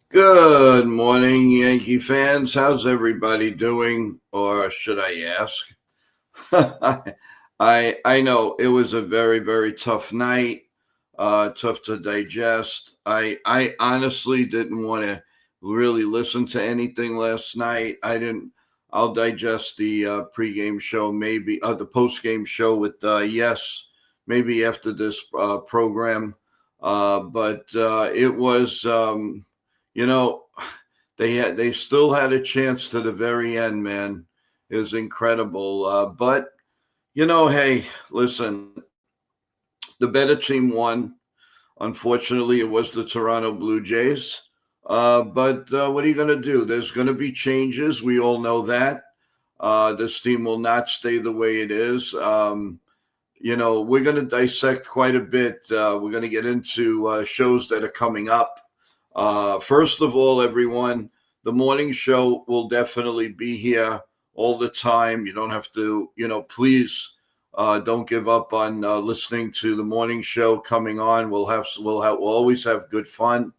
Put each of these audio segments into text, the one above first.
Good morning, Yankee fans. How's everybody doing? Or should I ask? I know it was a very, very tough night, tough to digest. I honestly didn't want to really listen to anything last night. I didn't. I'll digest the pregame show, maybe the postgame show with Yes, maybe after this program. But it was, you know, they still had a chance to the very end, man. It was incredible. But hey, listen, the better team won. Unfortunately, it was the Toronto Blue Jays. But what are you going to do? There's going to be changes. We all know that. This team will not stay the way it is. We're going to dissect quite a bit. We're going to get into shows that are coming up. First of all, everyone, the morning show will definitely be here all the time. You don't have to, please don't give up on listening to the morning show coming on. We'll always have good fun.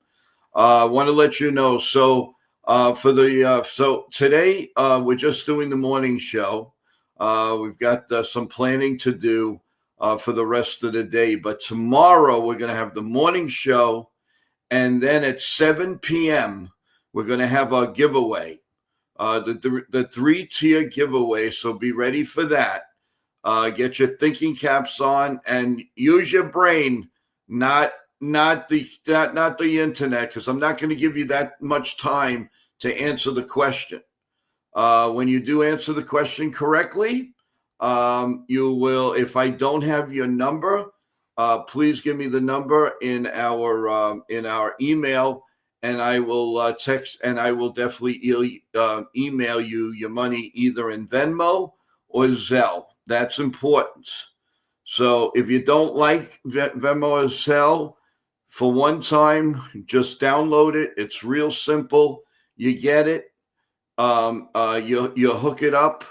I want to let you know. So today we're just doing the morning show. We've got some planning to do for the rest of the day. But tomorrow we're going to have the morning show. And then at 7 p.m., we're going to have our giveaway, the three-tier giveaway. So be ready for that. Get your thinking caps on and use your brain, not the internet, because I'm not going to give you that much time to answer the question. When you do answer the question correctly, you will. If I don't have your number, please give me the number in our email, and I will text, and I will definitely email you your money either in Venmo or Zelle. That's important. So if you don't like Venmo or Zelle, for one time, just download it. It's real simple. You get it. You hook it up,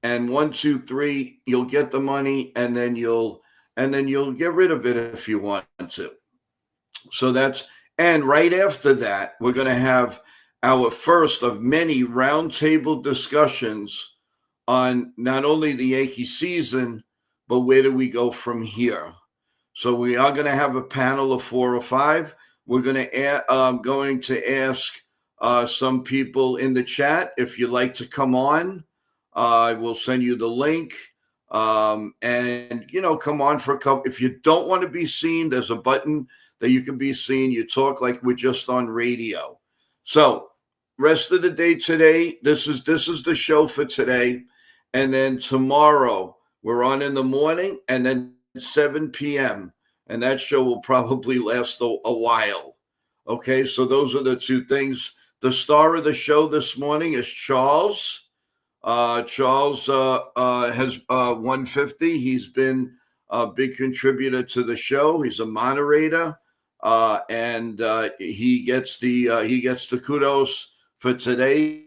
and 1, 2, 3, you'll get the money, and then you'll get rid of it if you want to. So and right after that, we're going to have our first of many roundtable discussions on not only the Yankee season, but where do we go from here? So we are going to have a panel of 4 or 5. We're going to ask some people in the chat if you'd like to come on. I will send you the link. And come on for a couple. If you don't want to be seen, there's a button that you can be seen. You talk like we're just on radio. So rest of the day today, this is the show for today. And then tomorrow we're on in the morning, and then 7 p.m. And that show will probably last a while. Okay, so those are the two things. The star of the show this morning is Charles. Charles has 150. He's been a big contributor to the show. He's a moderator, and he gets the kudos for today.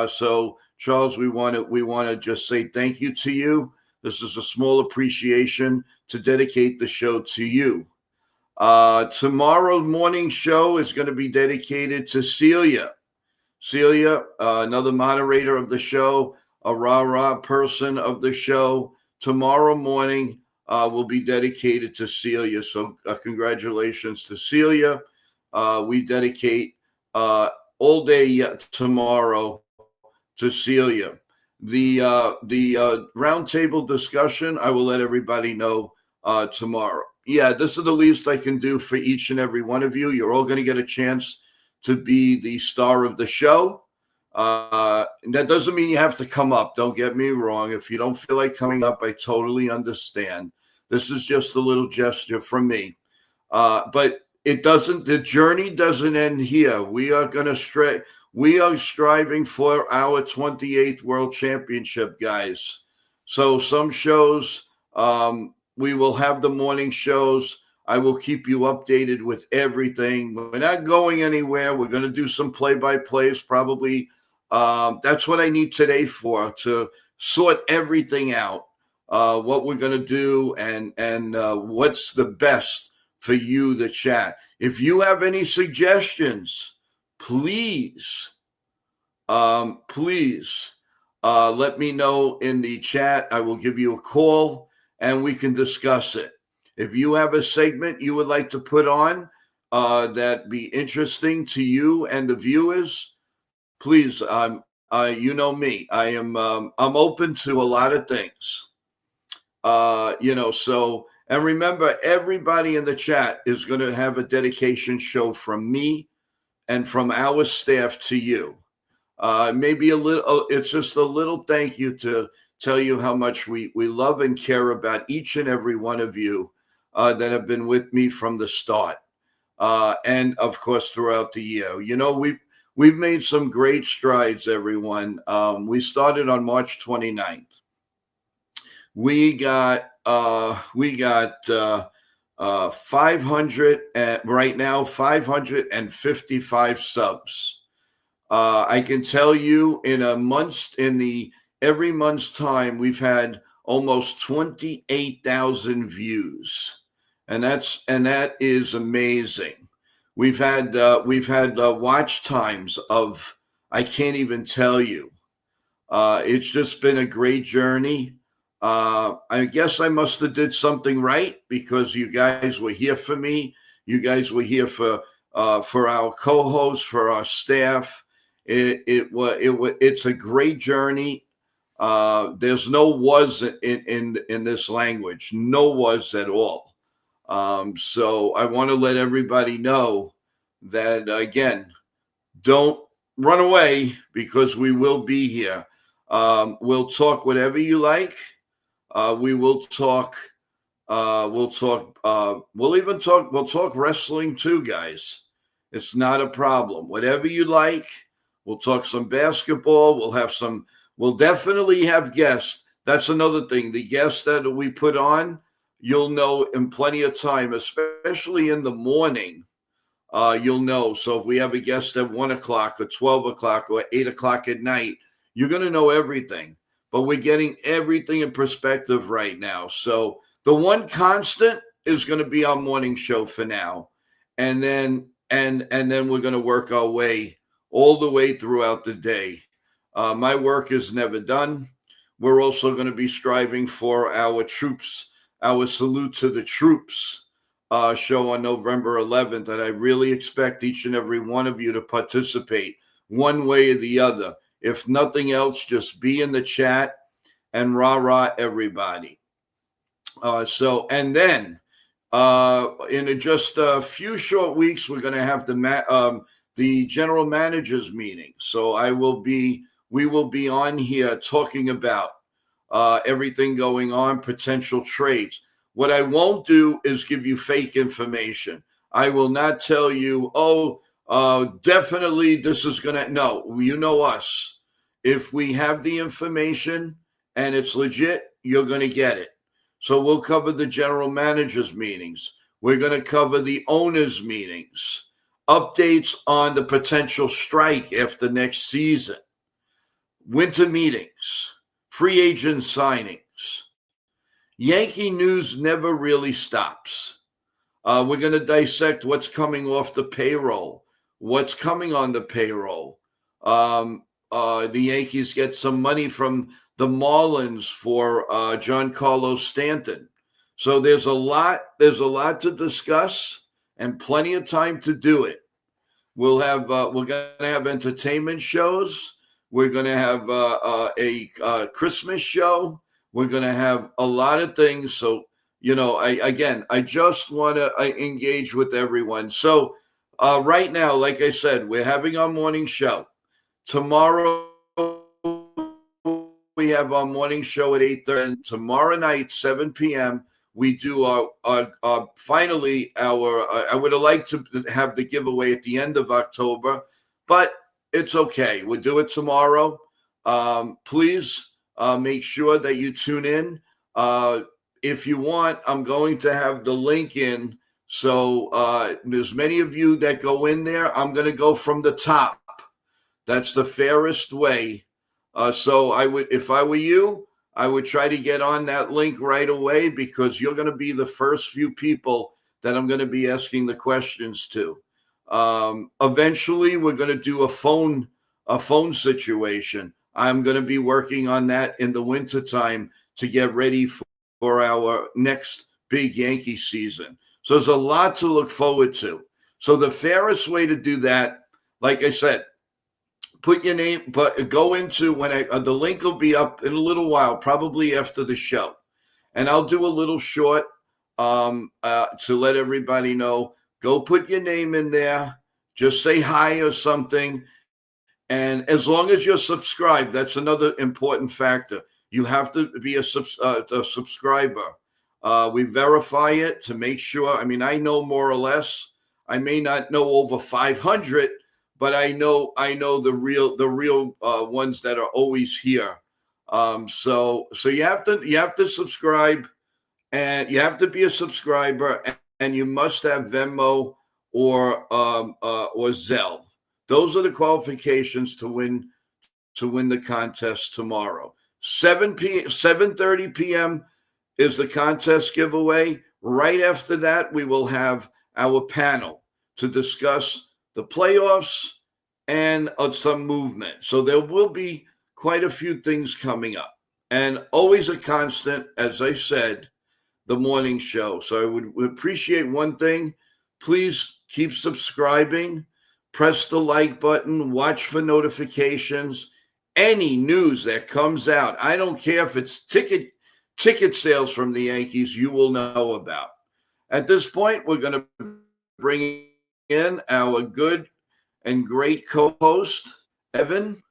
So Charles, we want to just say thank you to you. This is a small appreciation to dedicate the show to you. Tomorrow morning show is going to be dedicated to Celia. Celia, another moderator of the show, a rah-rah person of the show. Tomorrow morning will be dedicated to Celia. So congratulations to Celia. We dedicate all day tomorrow to Celia. The roundtable discussion, I will let everybody know tomorrow. Yeah, this is the least I can do for each and every one of you. You're all going to get a chance to be the star of the show. And that doesn't mean you have to come up. Don't get me wrong. If you don't feel like coming up, I totally understand. This is just a little gesture from me. But the journey doesn't end here. We are striving for our 28th World Championship, guys. So some shows, we will have the morning shows. I will keep you updated with everything. We're not going anywhere. We're going to do some play-by-plays probably. That's what I need today to sort everything out, what we're going to do and what's the best for you, the chat. If you have any suggestions, please let me know in the chat. I will give you a call and we can discuss it. If you have a segment you would like to put on that be interesting to you and the viewers, please, you know me. I'm open to a lot of things. So, and remember, everybody in the chat is going to have a dedication show from me and from our staff to you. Maybe a little, it's just a little thank you to tell you how much we love and care about each and every one of you that have been with me from the start. And of course, throughout the year. We've made some great strides, everyone. We started on March 29th. We got 500 right now, 555 subs. I can tell you every month's time, we've had almost 28,000 views, and that is amazing. We've had watch times of, I can't even tell you. It's just been a great journey. I guess I must have did something right because you guys were here for me. You guys were here for our co-hosts, for our staff. It's a great journey. There's no was in this language, no was at all. So I want to let everybody know that, again, don't run away because we will be here. We'll talk whatever you like. We'll talk wrestling too, guys. It's not a problem. Whatever you like. We'll talk some basketball. We'll definitely have guests. That's another thing. The guests that we put on, you'll know in plenty of time, especially in the morning. You'll know. So if we have a guest at 1 o'clock or 12 o'clock or 8 o'clock at night, you're going to know everything. But we're getting everything in perspective right now. So the one constant is going to be our morning show for now. And then we're going to work our way all the way throughout the day. My work is never done. We're also going to be striving for our troops, our Salute to the Troops show on November 11th. And I really expect each and every one of you to participate one way or the other. If nothing else, just be in the chat and rah everybody. And then in just a few short weeks, we're going to have the general managers meeting. So we will be on here talking about everything going on, potential trades. What I won't do is give you fake information. I will not tell you, definitely this is going to, no, you know us. If we have the information and it's legit, you're going to get it. So we'll cover the general managers meetings. We're going to cover the owners meetings, updates on the potential strike after next season, winter meetings, free agent signings. Yankee news never really stops. We're going to dissect what's coming off the payroll, what's coming on the payroll. The Yankees get some money from the Marlins for Giancarlo Stanton. So there's a lot to discuss and plenty of time to do it. We're going to have entertainment shows. We're going to have a Christmas show. We're going to have a lot of things. So, I just want to engage with everyone. So right now, like I said, we're having our morning show. Tomorrow, we have our morning show at 8:30. And tomorrow night, 7 p.m., we do finally I would have liked to have the giveaway at the end of October, but it's okay. We'll do it tomorrow. Please make sure that you tune in. If you want, I'm going to have the link in. So there's many of you that go in there. I'm going to go from the top. That's the fairest way. So if I were you, I would try to get on that link right away because you're going to be the first few people that I'm going to be asking the questions to. Eventually, we're going to do a phone situation. I'm going to be working on that in the wintertime to get ready for our next big Yankee season. So there's a lot to look forward to. So the fairest way to do that, like I said, put your name, but go into when the link will be up in a little while, probably after the show. And I'll do a little short to let everybody know. Go put your name in there. Just say hi or something. And as long as you're subscribed, that's another important factor. You have to be a subscriber. We verify it to make sure. I mean, I know more or less. I may not know over 500, but I know the real ones that are always here. So you have to subscribe, and you have to be a subscriber, and you must have Venmo or Zelle. Those are the qualifications to win the contest tomorrow. 7:30 p.m. is the contest giveaway. Right after that, we will have our panel to discuss the playoffs and some movement. So there will be quite a few things coming up. And always a constant, as I said, the morning show. So I would appreciate one thing. Please keep subscribing. Press the like button. Watch for notifications. Any news that comes out, I don't care if it's ticket sales from the Yankees, you will know about. At this point, we're going to bring in our good and great co-host, Evan.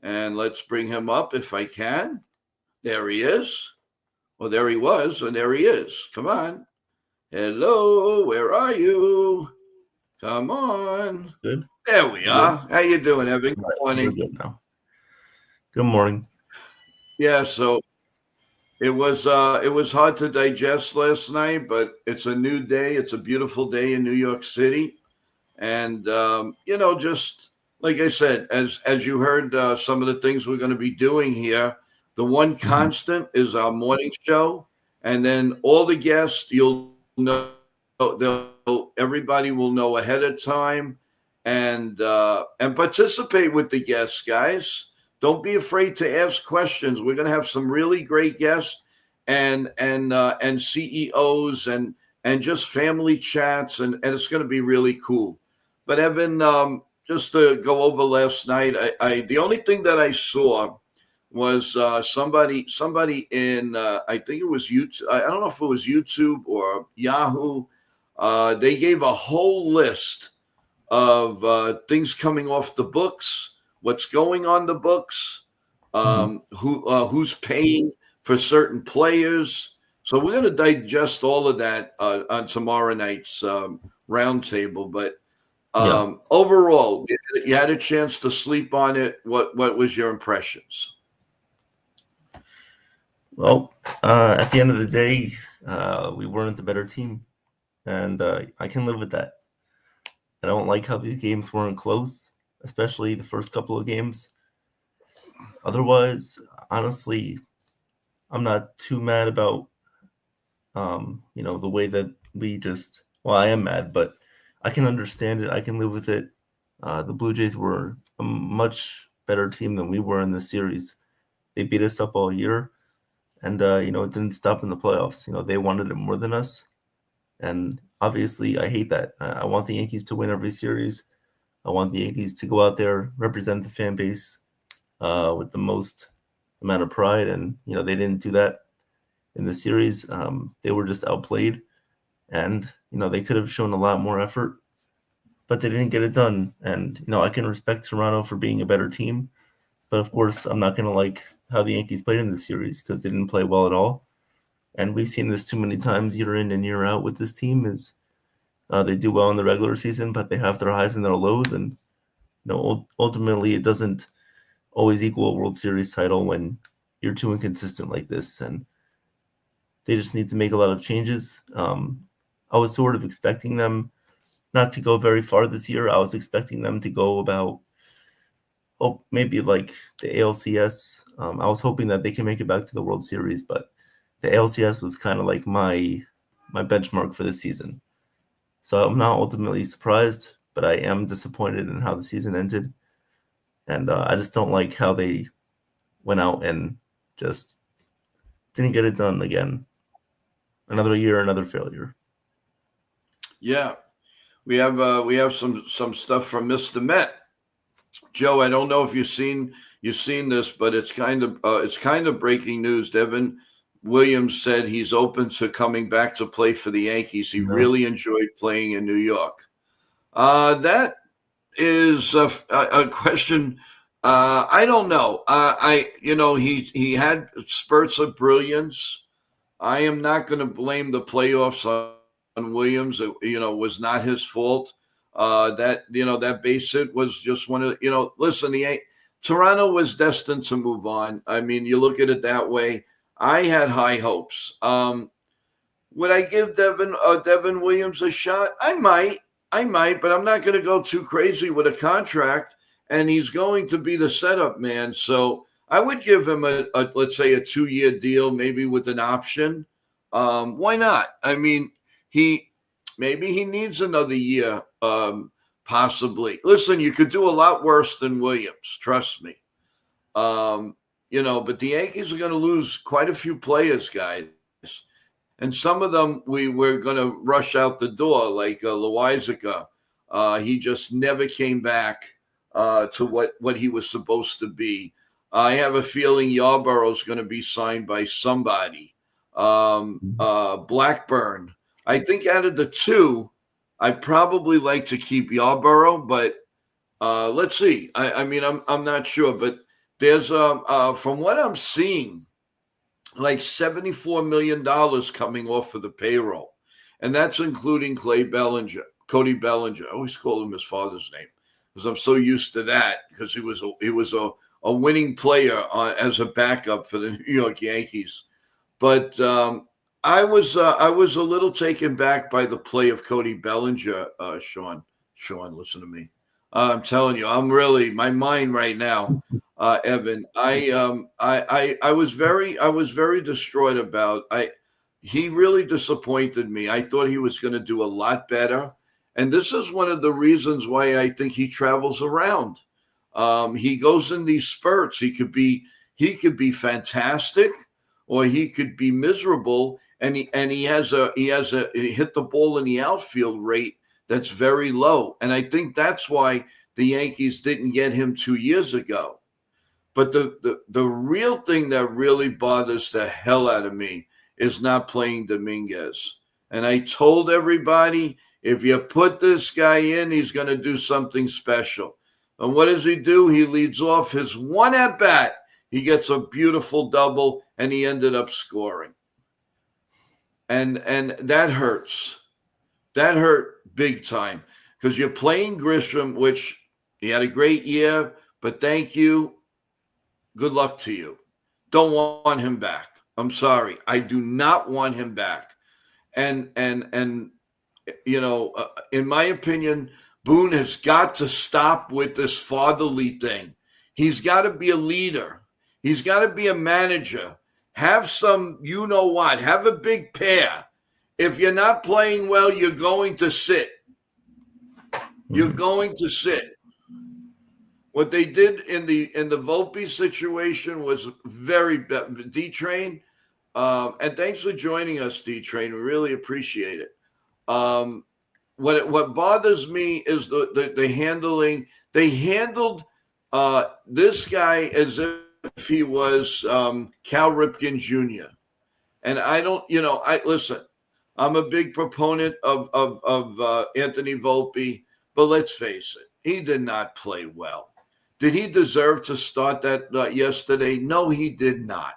And let's bring him up if I can. There he is. Well, there he was, and there he is. Come on. Hello, where are you? Come on. Good. There we are. How you doing, Evan? Good morning. We're good now. Good morning. Yeah, so it was hard to digest last night, but it's a new day. It's a beautiful day in New York City. And just like I said, as you heard some of the things we're going to be doing here, the one constant is our morning show. And then all the guests, you'll know, everybody will know ahead of time, and participate with the guests, guys. Don't be afraid to ask questions. We're going to have some really great guests and CEOs and just family chats, and it's going to be really cool. But Evan, just to go over last night, I the only thing that I saw was somebody in I think it was YouTube. I don't know if it was YouTube or Yahoo. They gave a whole list of things coming off the books, what's going on the books, who's paying for certain players. So we're going to digest all of that on tomorrow night's roundtable. But overall, you had a chance to sleep on it. What was your impressions? Well, at the end of the day, we weren't the better team, and I can live with that. I don't like how these games weren't close, especially the first couple of games. Otherwise, honestly, I'm not too mad about, the way that we just. Well, I am mad, but I can understand it. I can live with it. The Blue Jays were a much better team than we were in this series. They beat us up all year. And, it didn't stop in the playoffs. They wanted it more than us. And obviously, I hate that. I want the Yankees to win every series. I want the Yankees to go out there, represent the fan base with the most amount of pride. And, they didn't do that in the series. They were just outplayed. And, they could have shown a lot more effort, but they didn't get it done. And, I can respect Toronto for being a better team. But, of course, I'm not going to like how the Yankees played in this series because they didn't play well at all. And we've seen this too many times year in and year out with this team is they do well in the regular season, but they have their highs and their lows. And, ultimately it doesn't always equal a World Series title when you're too inconsistent like this. And they just need to make a lot of changes. I was sort of expecting them not to go very far this year. I was expecting them to go about maybe like the ALCS. I was hoping that they can make it back to the World Series, but the ALCS was kind of like my benchmark for this season. So I'm not ultimately surprised, but I am disappointed in how the season ended. And I just don't like how they went out and just didn't get it done again. Another year, another failure. Yeah, we have some stuff from Mr. Met. Joe, I don't know if you've seen this, but it's kind of breaking news. Devin Williams said he's open to coming back to play for the Yankees. He really enjoyed playing in New York. That is a question. I don't know. He had spurts of brilliance. I am not going to blame the playoffs on Williams. It, was not his fault. That base hit was just one of, listen, Toronto was destined to move on. I mean, you look at it that way. I had high hopes. Would I give Devin Williams a shot? I might, but I'm not going to go too crazy with a contract, and he's going to be the setup man. So I would give him let's say a 2-year deal, maybe with an option. Why not? I mean, maybe he needs another year, possibly. Listen, you could do a lot worse than Williams, trust me. But the Yankees are going to lose quite a few players, guys. And some of them we're going to rush out the door, like Loizaga. He just never came back to what he was supposed to be. I have a feeling Yarborough is going to be signed by somebody. Blackburn. I think out of the two, I'd probably like to keep Yarborough, but let's see. I mean, I'm not sure, but there's from what I'm seeing, like $74 million coming off of the payroll, and that's including Cody Bellinger. I always call him his father's name because I'm so used to that because he was a winning player as a backup for the New York Yankees. But I was a little taken back by the play of Cody Bellinger. Sean, listen to me. I'm telling you, I'm really my mind right now. Evan, I was very distraught about. He really disappointed me. I thought he was going to do a lot better, and this is one of the reasons why I think he travels around. He goes in these spurts. He could be fantastic, or he could be miserable, and he hit the ball in the outfield rate that's very low, and I think that's why the Yankees didn't get him 2 years ago. But the real thing that really bothers the hell out of me is not playing Dominguez. And I told everybody, if you put this guy in, he's going to do something special. And what does he do? He leads off his one at bat. He gets a beautiful double, and he ended up scoring. And that hurts. That hurt big time because you're playing Grisham, which he had a great year, but thank you. Good luck to you. Don't want him back. I'm sorry. I do not want him back. And in my opinion, Boone has got to stop with this fatherly thing. He's got to be a leader. He's got to be a manager. Have some, have a big pair. If you're not playing well, you're going to sit. You're going to sit. What they did in the Volpe situation was very D-Train. And thanks for joining us, D-Train. We really appreciate it. What bothers me is the handling. They handled this guy as if he was Cal Ripken Jr. And I don't, listen. I'm a big proponent of Anthony Volpe, but let's face it, he did not play well. Did he deserve to start that yesterday? No, he did not.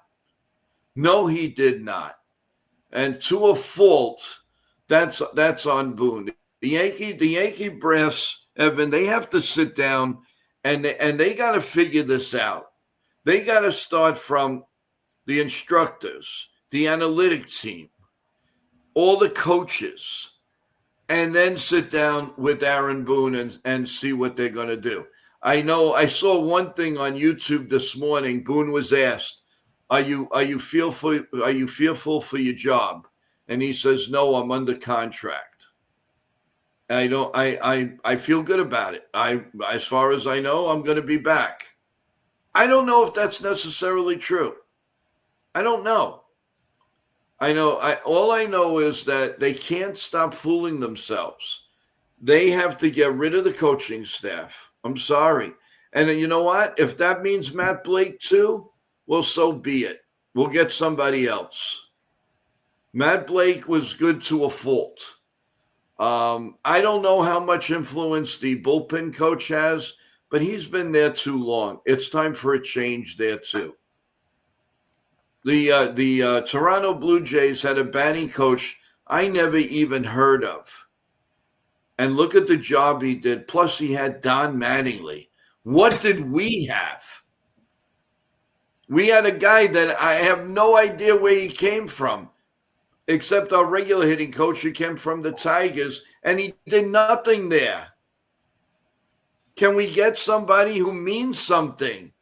No, he did not. And to a fault, that's on Boone. The Yankee brass, Evan, they have to sit down and they got to figure this out. They got to start from the instructors, the analytic team, all the coaches, and then sit down with Aaron Boone and see what they're going to do. I know I saw one thing on YouTube this morning. Boone was asked, "Are you fearful for your job?" And he says, "No, I'm under contract." I don't. I feel good about it. As far as I know, I'm going to be back. I don't know if that's necessarily true. I don't know. I know. All I know is that they can't stop fooling themselves. They have to get rid of the coaching staff. I'm sorry. And you know what? If that means Matt Blake too, well, so be it. We'll get somebody else. Matt Blake was good to a fault. I don't know how much influence the bullpen coach has, but he's been there too long. It's time for a change there too. The Toronto Blue Jays had a batting coach I never even heard of. And look at the job he did. Plus, he had Don Mattingly. What did we have? We had a guy that I have no idea where he came from, except our regular hitting coach who came from the Tigers, and he did nothing there. Can we get somebody who means something?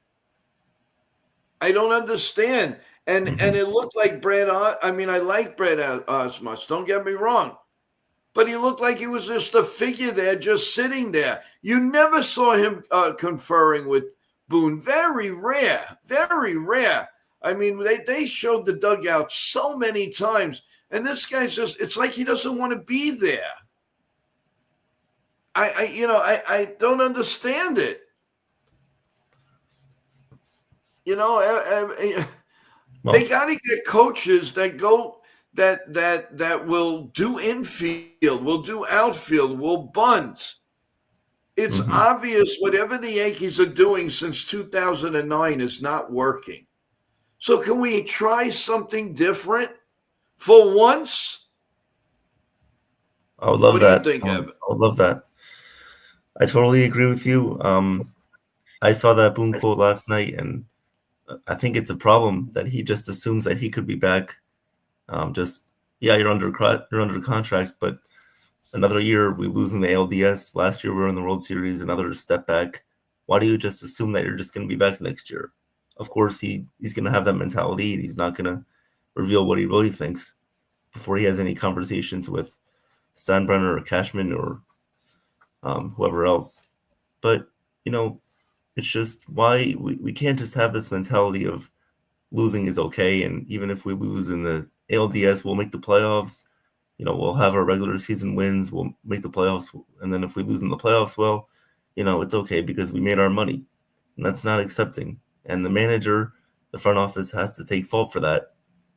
I don't understand. And it looked like Brad. I mean, I like Brad Osmus. Don't get me wrong. But he looked like he was just a figure there, just sitting there. You never saw him conferring with Boone. Very rare, very rare. I mean, they showed the dugout so many times. And this guy's just, it's like he doesn't want to be there. I don't understand it. You know, they got to get coaches that go, that will do infield, will do outfield, will bunt. It's obvious whatever the Yankees are doing since 2009 is not working. So can we try something different for once? I would love that. What do you think, Evan? I would love that. I totally agree with you. I saw that Boone quote last night, and I think it's a problem that he just assumes that he could be back. You're under contract, but another year we lose in the ALDS. Last year we were in the World Series, another step back. Why do you just assume that you're just going to be back next year? Of course, he's going to have that mentality, and he's not going to reveal what he really thinks before he has any conversations with Steinbrenner or Cashman or whoever else. But, it's just why we can't just have this mentality of losing is okay, and even if we lose in the ALDS, we'll make the playoffs. We'll have our regular season wins, we'll make the playoffs, and then if we lose in the playoffs, well, it's okay because we made our money, and that's not accepting. And the manager, the front office has to take fault for that,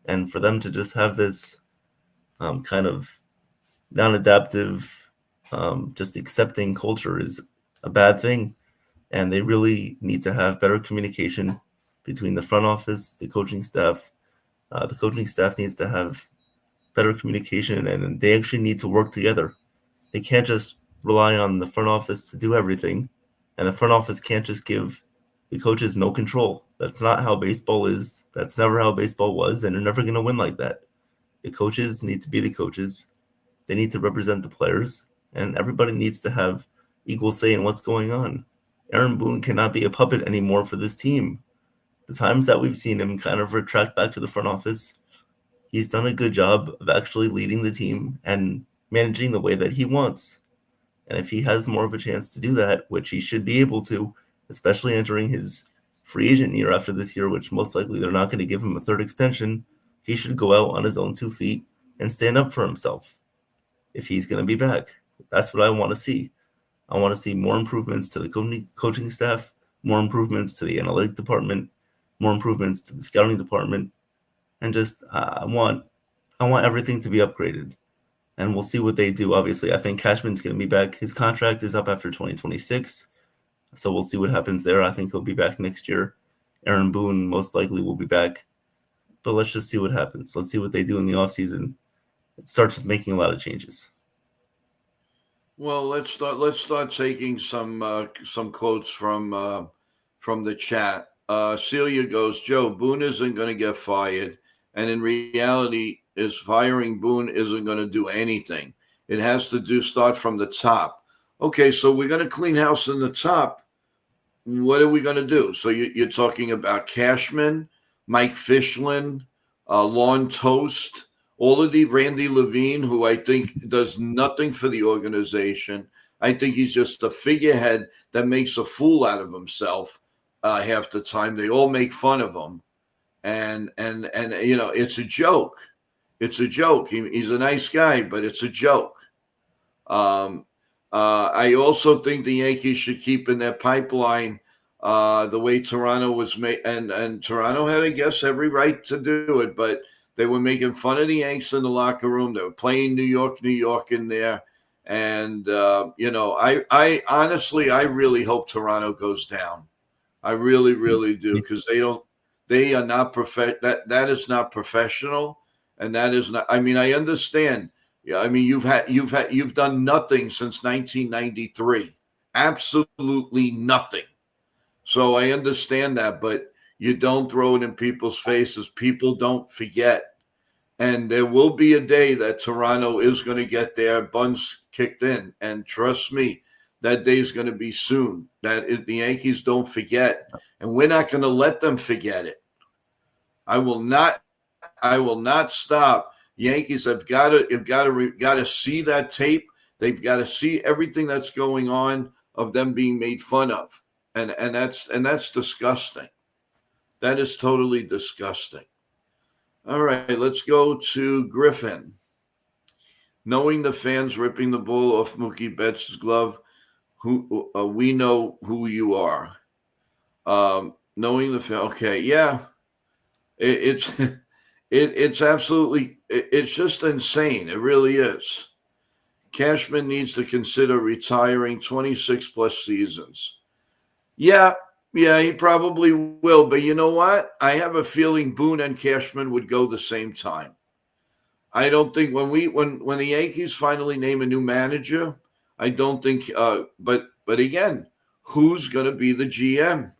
and for them to just have this kind of non-adaptive, just accepting culture is a bad thing, and they really need to have better communication between the front office, the coaching staff. The coaching staff needs to have better communication, and they actually need to work together. They can't just rely on the front office to do everything, and the front office can't just give the coaches no control. That's not how baseball is. That's never how baseball was, and they're never going to win like that. The coaches need to be the coaches. They need to represent the players, and everybody needs to have equal say in what's going on. Aaron Boone cannot be a puppet anymore for this team. The times that we've seen him kind of retract back to the front office, he's done a good job of actually leading the team and managing the way that he wants. And if he has more of a chance to do that, which he should be able to, especially entering his free agent year after this year, which most likely they're not going to give him a third extension, he should go out on his own 2 feet and stand up for himself if he's going to be back. That's what I want to see. I want to see more improvements to the coaching staff, more improvements to the analytic department, more improvements to the scouting department, and just I want everything to be upgraded. And we'll see what they do. Obviously, I think Cashman's going to be back. His contract is up after 2026, so we'll see what happens there. I think he'll be back next year. Aaron Boone most likely will be back. But let's just see what happens. Let's see what they do in the offseason. It starts with making a lot of changes. Well, let's start taking some quotes from the chat. Celia goes, Joe, Boone isn't going to get fired, and in reality, is firing Boone isn't going to do anything. It has to start from the top. Okay, so we're going to clean house in the top. What are we going to do? So you're talking about Cashman, Mike Fishlin, Lon Toast, all of the Randy Levine, who I think does nothing for the organization. I think he's just a figurehead that makes a fool out of himself half the time. They all make fun of him, and it's a joke. It's a joke. He's a nice guy, but it's a joke. I also think the Yankees should keep in their pipeline the way Toronto was made, and Toronto had, I guess, every right to do it, but they were making fun of the Yanks in the locker room. They were playing New York in there, and I honestly, I really hope Toronto goes down. I really, really do, because they are not that is not professional, and that is not. I mean, I understand. Yeah, I mean, you've done nothing since 1993, absolutely nothing. So I understand that, but you don't throw it in people's faces. People don't forget. And there will be a day that Toronto is going to get their buns kicked in. And trust me, that day is going to be soon. The Yankees don't forget. And we're not going to let them forget it. I will not stop. Yankees have got to see that tape. They've got to see everything that's going on of them being made fun of. And that's disgusting. That is totally disgusting. All right, let's go to Griffin. Knowing the fans ripping the ball off Mookie Betts' glove, we know who you are. Knowing the fan, okay, yeah, it's absolutely, it's just insane. It really is. Cashman needs to consider retiring 26 plus seasons. Yeah, he probably will. But you know what? I have a feeling Boone and Cashman would go the same time. I don't think when the Yankees finally name a new manager, I don't think. But again, who's going to be the GM?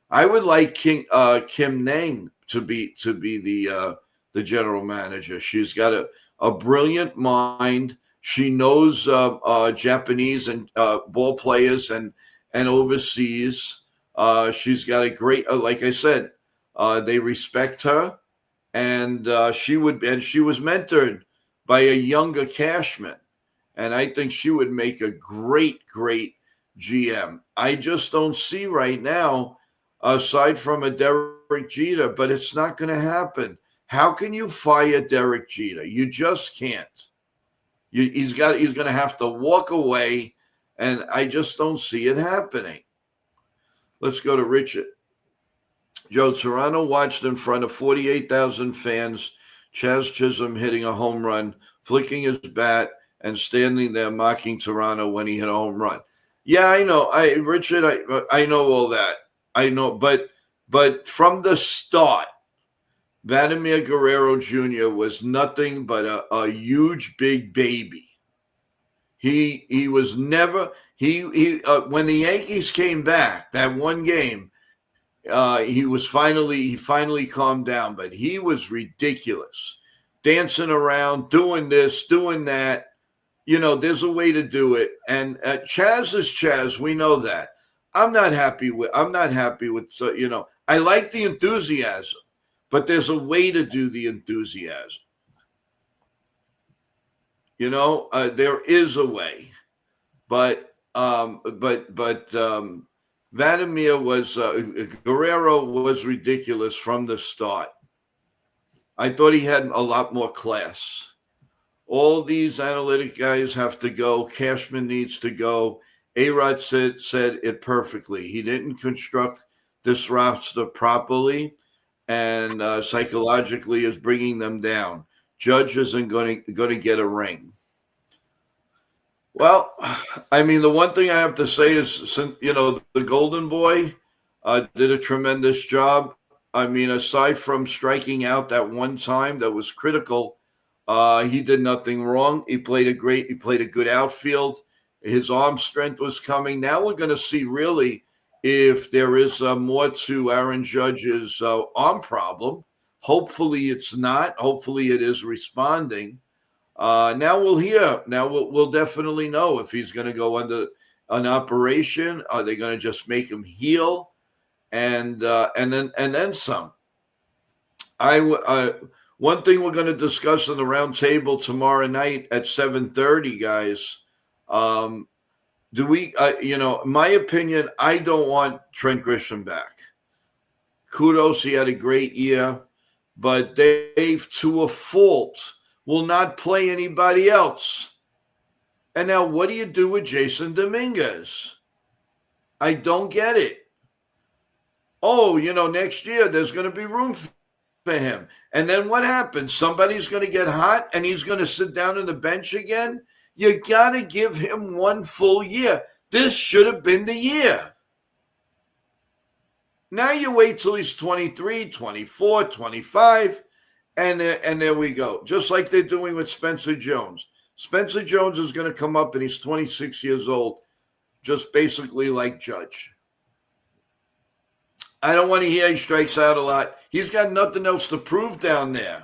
I would like Kim Nang to be the general manager. She's got a brilliant mind. She knows Japanese and ball players and overseas. She's got a great, like I said, they respect her, and she was mentored by a younger Cashman, and I think she would make a great GM. I just don't see right now, aside from a Derek Jeter, but it's not going to happen. How can you fire Derek Jeter? You just can't. He's going to have to walk away, and I just don't see it happening. Let's go to Richard. Joe, Toronto watched in front of 48,000 fans, Chaz Chisholm hitting a home run, flicking his bat, and standing there mocking Toronto when he hit a home run. Yeah, I know. Richard, I know all that. I know, but from the start, Vladimir Guerrero Jr. was nothing but a huge big baby. He was never when the Yankees came back that one game, he finally calmed down, but he was ridiculous, dancing around, doing this, doing that. There's a way to do it, and Chaz is Chaz. We know that. I'm not happy with. I like the enthusiasm, but there's a way to do the enthusiasm. There is a way, but Vladimir Guerrero was ridiculous from the start. I thought he had a lot more class. All these analytic guys have to go. Cashman needs to go. A-Rod said it perfectly. He didn't construct this roster properly, and psychologically is bringing them down. Judge isn't going to get a ring. Well, I mean, the one thing I have to say is, the Golden Boy did a tremendous job. I mean, aside from striking out that one time that was critical, he did nothing wrong. He played a good outfield. His arm strength was coming. Now we're going to see really if there is more to Aaron Judge's arm problem. Hopefully it's not. Hopefully it is responding. Now we'll hear. Now we'll definitely know if he's going to go under an operation. Are they going to just make him heal, and then some? One thing we're going to discuss on the round table tomorrow night at 7:30, guys. Do we, my opinion, I don't want Trent Grisham back. Kudos, he had a great year, but Dave, to a fault, will not play anybody else. And now what do you do with Jason Dominguez? I don't get it. Oh, next year there's going to be room for him. And then what happens? Somebody's going to get hot and he's going to sit down on the bench again? You got to give him one full year. This should have been the year. Now you wait till he's 23, 24, 25, and there we go. Just like they're doing with Spencer Jones. Spencer Jones is going to come up and he's 26 years old, just basically like Judge. I don't want to hear he strikes out a lot. He's got nothing else to prove down there.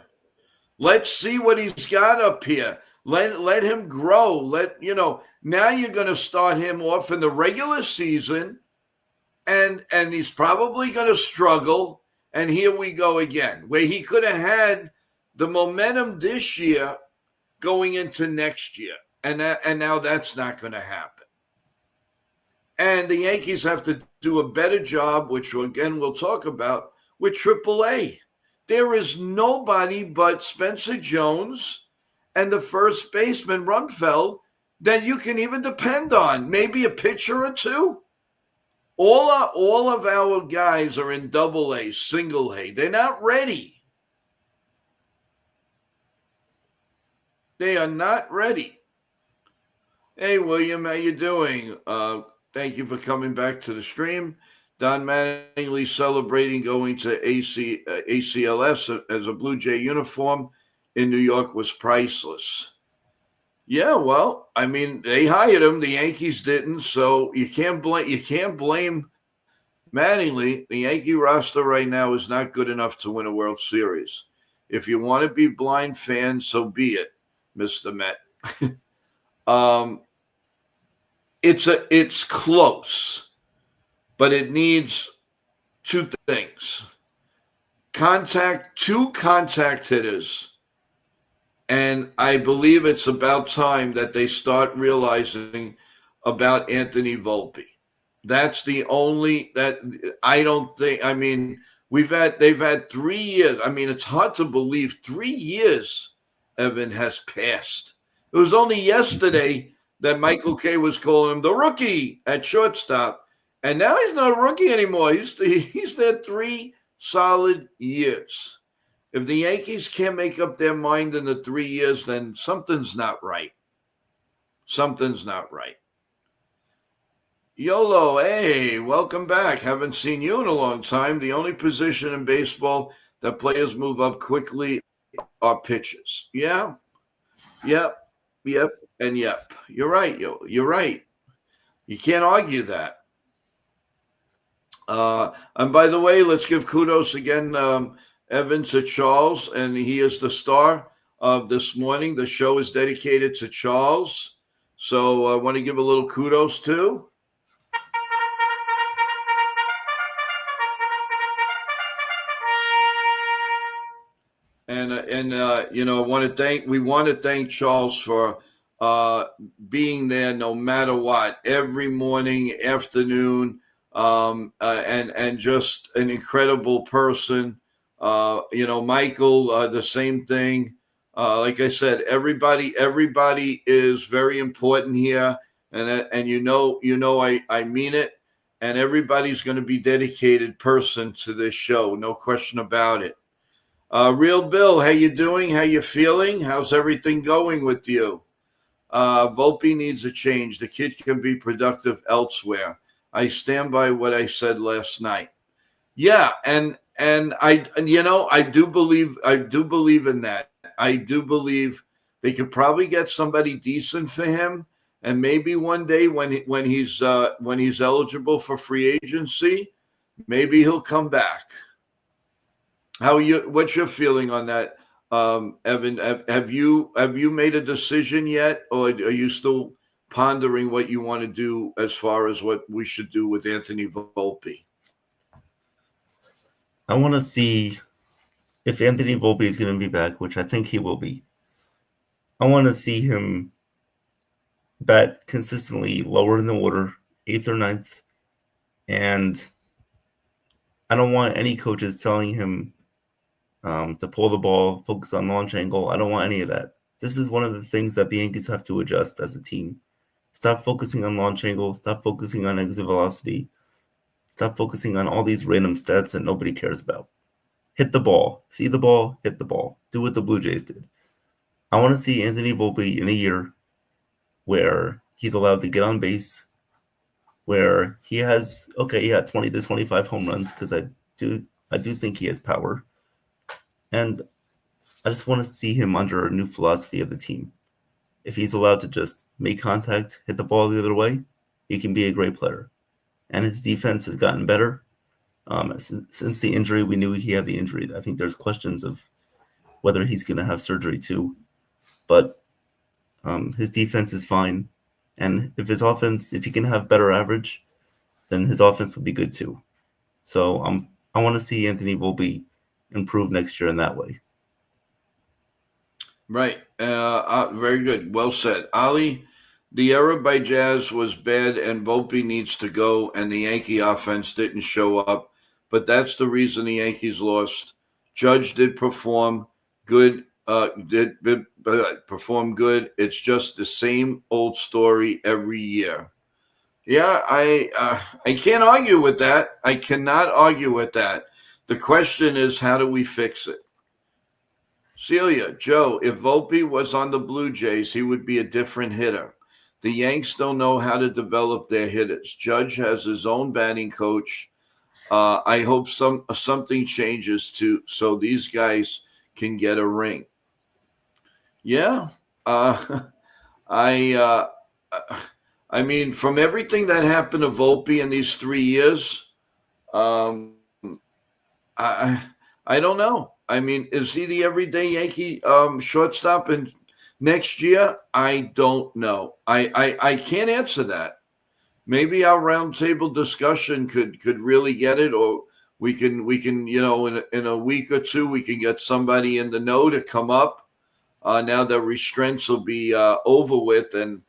Let's see what he's got up here. Let him grow. Now you're going to start him off in the regular season, and he's probably going to struggle. And here we go again, where he could have had the momentum this year going into next year. And now that's not going to happen. And the Yankees have to do a better job, which again we'll talk about, with AAA. There is nobody but Spencer Jones and the first baseman, Rumfeld, that you can even depend on. Maybe a pitcher or two. All of our guys are in AA, single A. They're not ready. They are not ready. Hey, William, how you doing? Thank you for coming back to the stream. Don Mattingly celebrating going to ACLS as a Blue Jay uniform in New York was priceless. Yeah, well, I mean, they hired him. The Yankees didn't, so you can't blame Mattingly. The Yankee roster right now is not good enough to win a World Series. If you want to be blind fans, so be it, Mr. Met. It's close, but it needs two things. Two contact hitters. And I believe it's about time that they start realizing about Anthony Volpe. That's the only that I don't think. I mean, they've had 3 years. I mean, it's hard to believe 3 years, Evan, has passed. It was only yesterday that Michael Kay was calling him the rookie at shortstop. And now he's not a rookie anymore. He's there 3 solid years. If the Yankees can't make up their mind in the 3 years, then something's not right. Something's not right. YOLO, hey, welcome back. Haven't seen you in a long time. The only position in baseball that players move up quickly are pitchers. Yeah. Yep. And yep. You're right, you're right. You can't argue that. And by the way, let's give kudos again, Evan, to Charles, and he is the star of this morning. The show is dedicated to Charles. So I want to give a little kudos to. And we want to thank Charles for being there no matter what, every morning, afternoon, and just an incredible person. Michael, the same thing. Like I said, everybody is very important here, and I mean it. And everybody's going to be dedicated person to this show, no question about it. Real Bill, how you doing? How you feeling? How's everything going with you? Volpe needs a change. The kid can be productive elsewhere. I stand by what I said last night. Yeah, and I do believe in that. I do believe they could probably get somebody decent for him, and maybe one day when he's eligible for free agency, maybe he'll come back. What's your feeling on that, Evan? Have you made a decision yet, or are you still pondering what you want to do as far as what we should do with Anthony Volpe? I want to see if Anthony Volpe is going to be back, which I think he will be, I want to see him bat consistently lower in the order, 8th or 9th, and I don't want any coaches telling him to pull the ball, focus on launch angle. I don't want any of that. This is one of the things that the Yankees have to adjust as a team. Stop focusing on launch angle. Stop focusing on exit velocity. Stop focusing on all these random stats that nobody cares about. Hit the ball. See the ball, hit the ball. Do what the Blue Jays did. I want to see Anthony Volpe in a year where he's allowed to get on base, where he had 20 to 25 home runs, because I do think he has power. And I just want to see him under a new philosophy of the team. If he's allowed to just make contact, hit the ball the other way, he can be a great player. And his defense has gotten better. Since the injury, we knew he had the injury. I think there's questions of whether he's going to have surgery too. But his defense is fine. And if he can have better average, then his offense would be good too. So I want to see Anthony Volpe improve next year in that way. Right. Very good. Well said. Ali, the era by Jazz was bad and Volpe needs to go, and the Yankee offense didn't show up. But that's the reason the Yankees lost. Judge did perform good. Perform good. It's just the same old story every year. Yeah, I can't argue with that. I cannot argue with that. The question is, how do we fix it? Celia, Joe, if Volpe was on the Blue Jays, he would be a different hitter. The Yanks don't know how to develop their hitters. Judge has his own batting coach. I hope something changes so these guys can get a ring. Yeah, I mean, from everything that happened to Volpe in these 3 years, I don't know. I mean, is he the everyday Yankee shortstop in next year? I don't know. I can't answer that. Maybe our roundtable discussion could really get it, or we can in a week or two we can get somebody in the know to come up. Now the restraints will be over with, and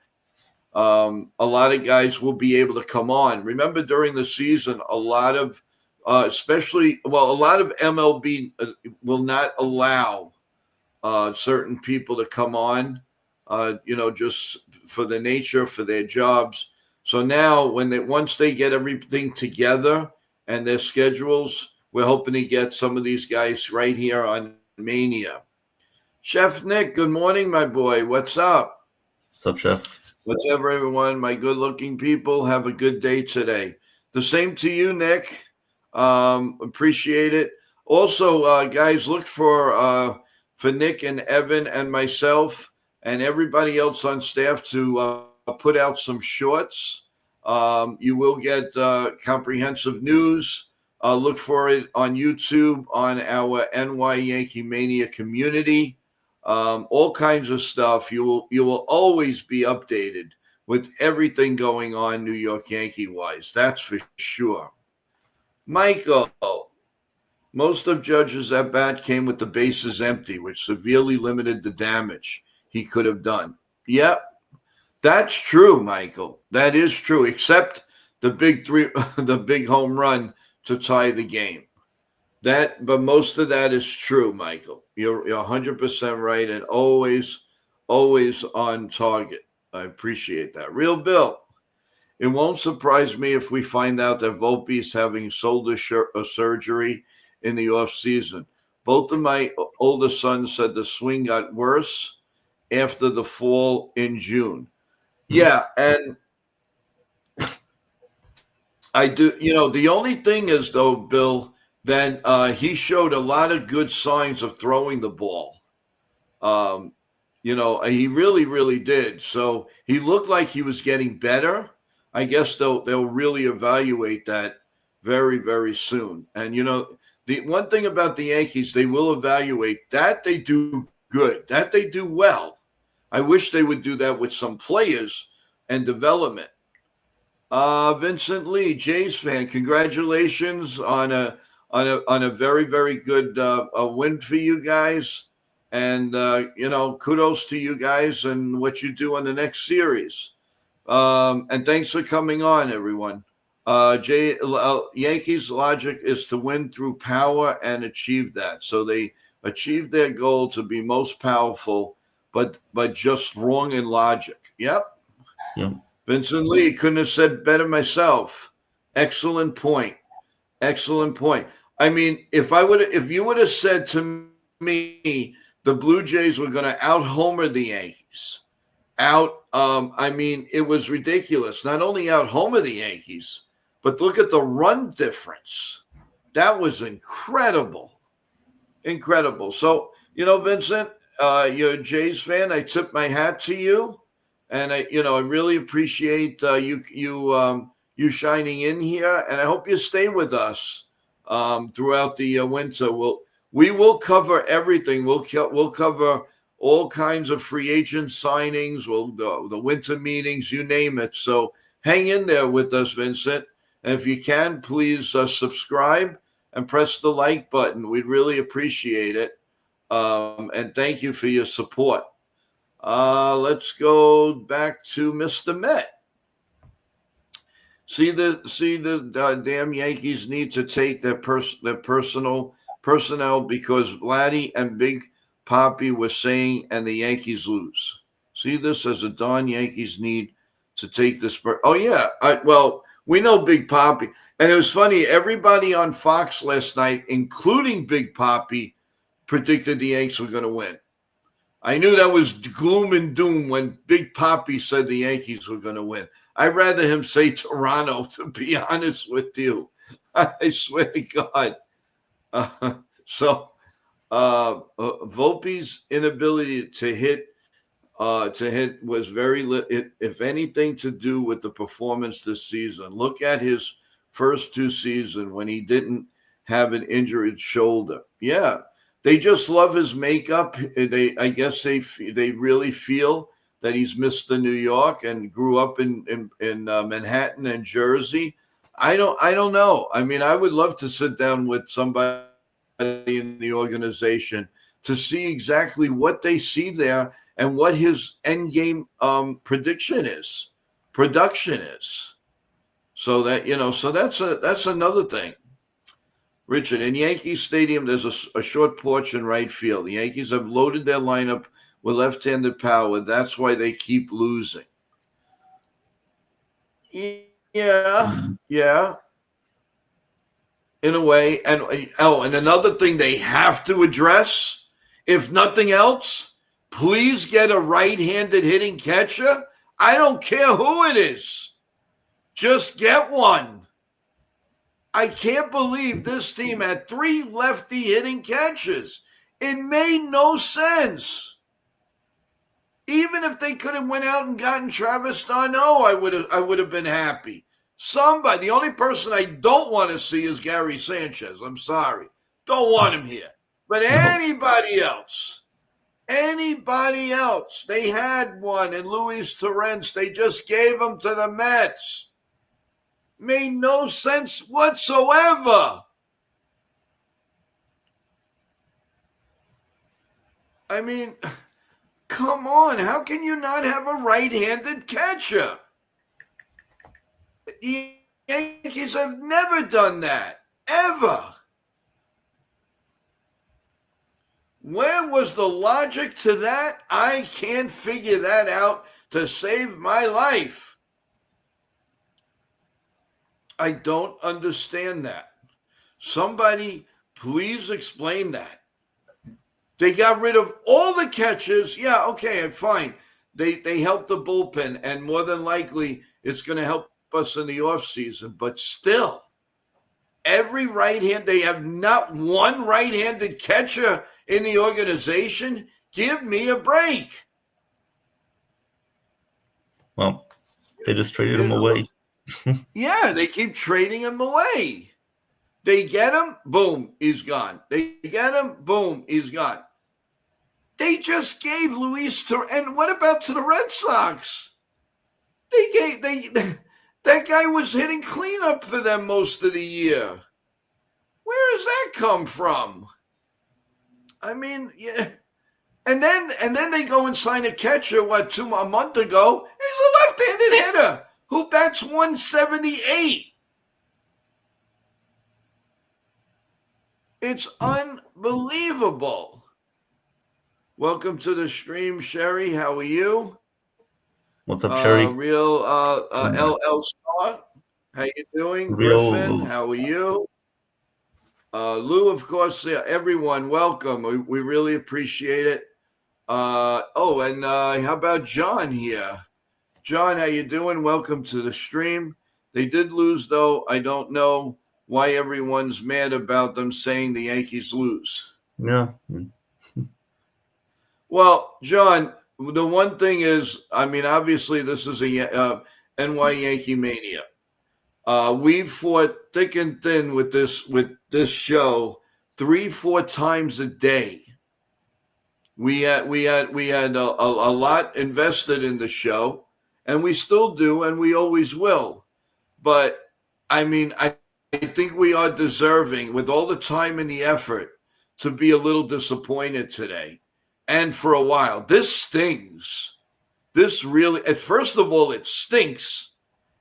a lot of guys will be able to come on. Remember, during the season, a lot of MLB will not allow certain people to come on, just for the nature, for their jobs. So now once they get everything together and their schedules, we're hoping to get some of these guys right here on Mania. Chef Nick, good morning, my boy. What's up? What's up, Chef? What's up, everyone? My good-looking people, have a good day today. The same to you, Nick. Appreciate it. Also, guys, look for Nick and Evan and myself and everybody else on staff to put out some shorts. You will get comprehensive news. Look for it on YouTube on our NYYankeeMania community. All kinds of stuff. You will always be updated with everything going on New York Yankee wise. That's for sure. Michael, most of Judge's at bat came with the bases empty, which severely limited the damage he could have done. Yep, that's true, Michael. That is true, except the big home run to tie the game. But most of that is true, Michael. You're 100% right, and always on target. I appreciate that. Real Bill, it won't surprise me if we find out that Volpe is having shoulder surgery in the off season. Both of my older sons said the swing got worse after the fall in June. Yeah, and I do. The only thing is, though, Bill, that he showed a lot of good signs of throwing the ball. He really, really did. So he looked like he was getting better. I guess they'll really evaluate that very, very soon. And, the one thing about the Yankees, they will evaluate that they do good, that they do well. I wish they would do that with some players and development. Vincent Lee, Jays fan, congratulations on on a very, very good a win for you guys. And kudos to you guys and what you do on the next series. And thanks for coming on, everyone. Yankees' logic is to win through power and achieve that. So they achieved their goal to be most powerful, but just wrong in logic. Yep. Vincent Lee couldn't have said better myself. Excellent point. Excellent point. I mean, if you would have said to me the Blue Jays were going to out-homer the Yankees, it was ridiculous. Not only out-homer the Yankees, but look at the run difference. That was incredible. Incredible. So, Vincent, you're a Jays fan. I tip my hat to you. And I really appreciate you shining in here. And I hope you stay with us throughout the winter. We will cover everything. We'll cover all kinds of free agent signings, the winter meetings, you name it. So hang in there with us, Vincent. And if you can, please subscribe and press the like button. We'd really appreciate it. And thank you for your support. Let's go back to Mr. Met. See the damn Yankees need to take their personnel because Vladdy and Big Papi were saying, and the Yankees lose. See this as a darn Yankees need to take this. Oh yeah, we know Big Papi, and it was funny. Everybody on Fox last night, including Big Papi, predicted the Yankees were going to win. I knew that was gloom and doom when Big Papi said the Yankees were going to win. I'd rather him say Toronto, to be honest with you. I swear to God. Volpe's inability to hit was if anything, to do with the performance this season. Look at his first two seasons when he didn't have an injured shoulder. Yeah. They just love his makeup. I guess they really feel that he's Mr. New York and grew up in Manhattan and Jersey. I don't know. I mean, I would love to sit down with somebody in the organization to see exactly what they see there and what his end game production is. So that's another thing. Richard, in Yankee Stadium, there's a short porch in right field. The Yankees have loaded their lineup with left-handed power. That's why they keep losing. Yeah. In a way. And another thing they have to address, if nothing else, please get a right-handed hitting catcher. I don't care who it is. Just get one. I can't believe this team had 3 lefty hitting catchers. It made no sense. Even if they could have went out and gotten Travis d'Arnaud, I would have been happy. Somebody. The only person I don't want to see is Gary Sanchez. I'm sorry. Don't want him here. But anybody else. They had one in Luis Torrens. They just gave him to the Mets. Made no sense whatsoever. I mean, come on. How can you not have a right-handed catcher? The Yankees have never done that, ever. Where was the logic to that? I can't figure that out to save my life. I don't understand that. Somebody please explain that. They got rid of all the catches. Yeah, okay, fine. They helped the bullpen, and more than likely it's going to help us in the offseason. But still, every right-hand, they have not one right-handed catcher in the organization. Give me a break. Well, they just traded him away. Yeah, they keep trading him away. They get him, boom, he's gone. They get him, boom, he's gone. They just gave Luis Torrens. And what about to the Red Sox? That guy was hitting cleanup for them most of the year. Where does that come from? I mean, yeah. And then they go and sign a catcher, a month ago? He's a left-handed hitter who bats 178. It's unbelievable. Welcome to the stream, Sherry. How are you? What's up, Sherry? Real LL Star. How you doing? Real Griffin, Lou. how are you? Lou, of course, everyone, welcome. We really appreciate it. How about John here? John, how you doing? Welcome to the stream. They did lose, though. I don't know why everyone's mad about them saying the Yankees lose. Yeah. Well, John, the one thing is, I mean, obviously this is a NYYankeeMania. We've fought thick and thin with this show 3-4 times a day. We had a lot invested in the show, and we still do, and we always will. But I mean, I think we are deserving, with all the time and the effort, to be a little disappointed today, and for a while. This stings. This really, first of all, it stinks,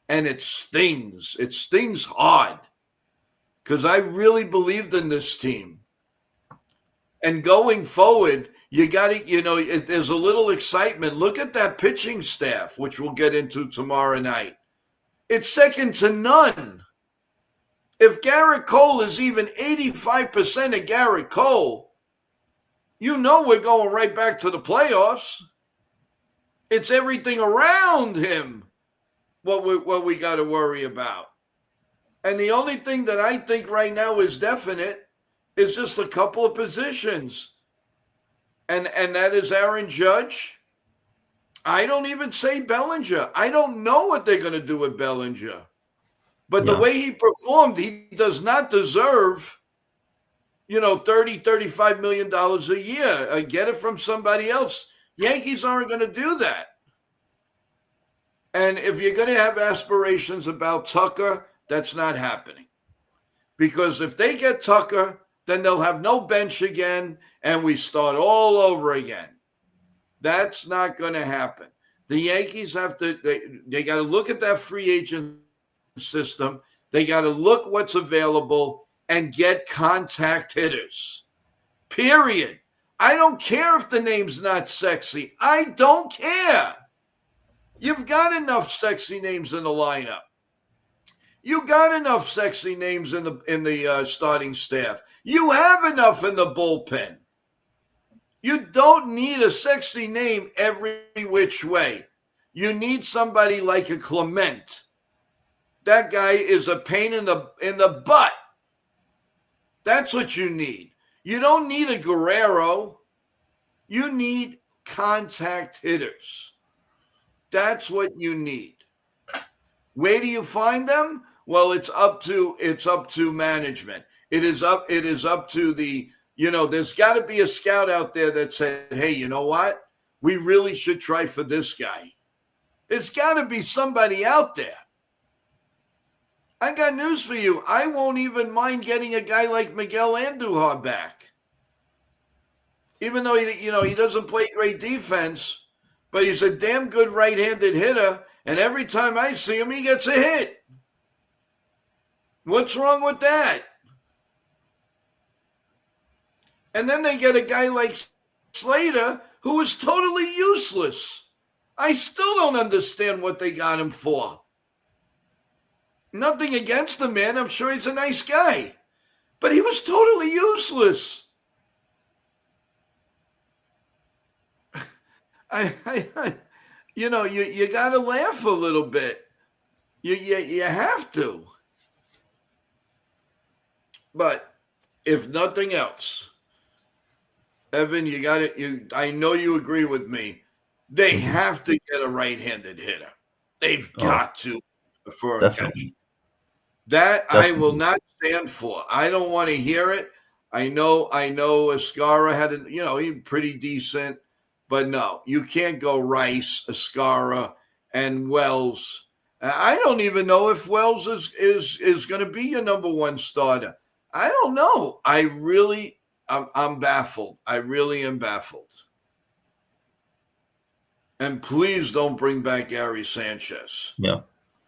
and it stings. It stings hard, because I really believed in this team. And going forward, you got to, there's a little excitement. Look at that pitching staff, which we'll get into tomorrow night. It's second to none. If Garrett Cole is even 85% of Garrett Cole, we're going right back to the playoffs. It's everything around him what we got to worry about. And the only thing that I think right now is definite is just a couple of positions. And that is Aaron Judge. I don't even say Bellinger. I don't know what they're going to do with Bellinger. But the way he performed, he does not deserve, $30, $35 million a year. Get it from somebody else. Yankees aren't going to do that. And if you're going to have aspirations about Tucker, that's not happening. Because if they get Tucker, then they'll have no bench again, and we start all over again. That's not going to happen. The Yankees they got to look at that free agent system. They got to look what's available and get contact hitters. Period. I don't care if the name's not sexy. I don't care. You've got enough sexy names in the lineup. You got enough sexy names in the starting staff. You have enough in the bullpen. You don't need a sexy name every which way. You need somebody like a Clement. That guy is a pain in the butt. That's what you need. You don't need a Guerrero. You need contact hitters. That's what you need. Where do you find them? Well, it's up to management. It is up to the, there's got to be a scout out there that said, hey, you know what? We really should try for this guy. There's got to be somebody out there. I got news for you. I won't even mind getting a guy like Miguel Andujar back. Even though he doesn't play great defense, but he's a damn good right-handed hitter, and every time I see him, he gets a hit. What's wrong with that? And then they get a guy like Slater, who is totally useless. I still don't understand what they got him for. Nothing against the man. I'm sure he's a nice guy. But he was totally useless. You got to laugh a little bit. You have to. But if nothing else, Evan, you got it. I know you agree with me. They have to get a right-handed hitter. They've got to for a catch. That definitely. I will not stand for. I don't want to hear it. I know Escara had he pretty decent, but no, you can't go Rice, Escara, and Wells. I don't even know if Wells is going to be your number one starter. I don't know. I'm baffled. I really am baffled. And please don't bring back Gary Sanchez. Yeah.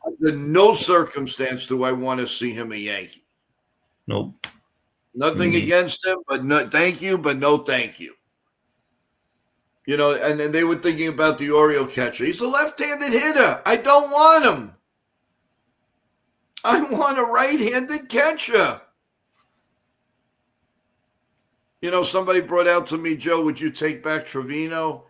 Under no circumstance do I want to see him a Yankee. Nope. Nothing against him, but no, thank you, but no thank you. You know, and then they were thinking about the Oriole catcher. He's a left-handed hitter. I don't want him. I want a right-handed catcher. You know, somebody brought out to me, Joe, would you take back Trevino?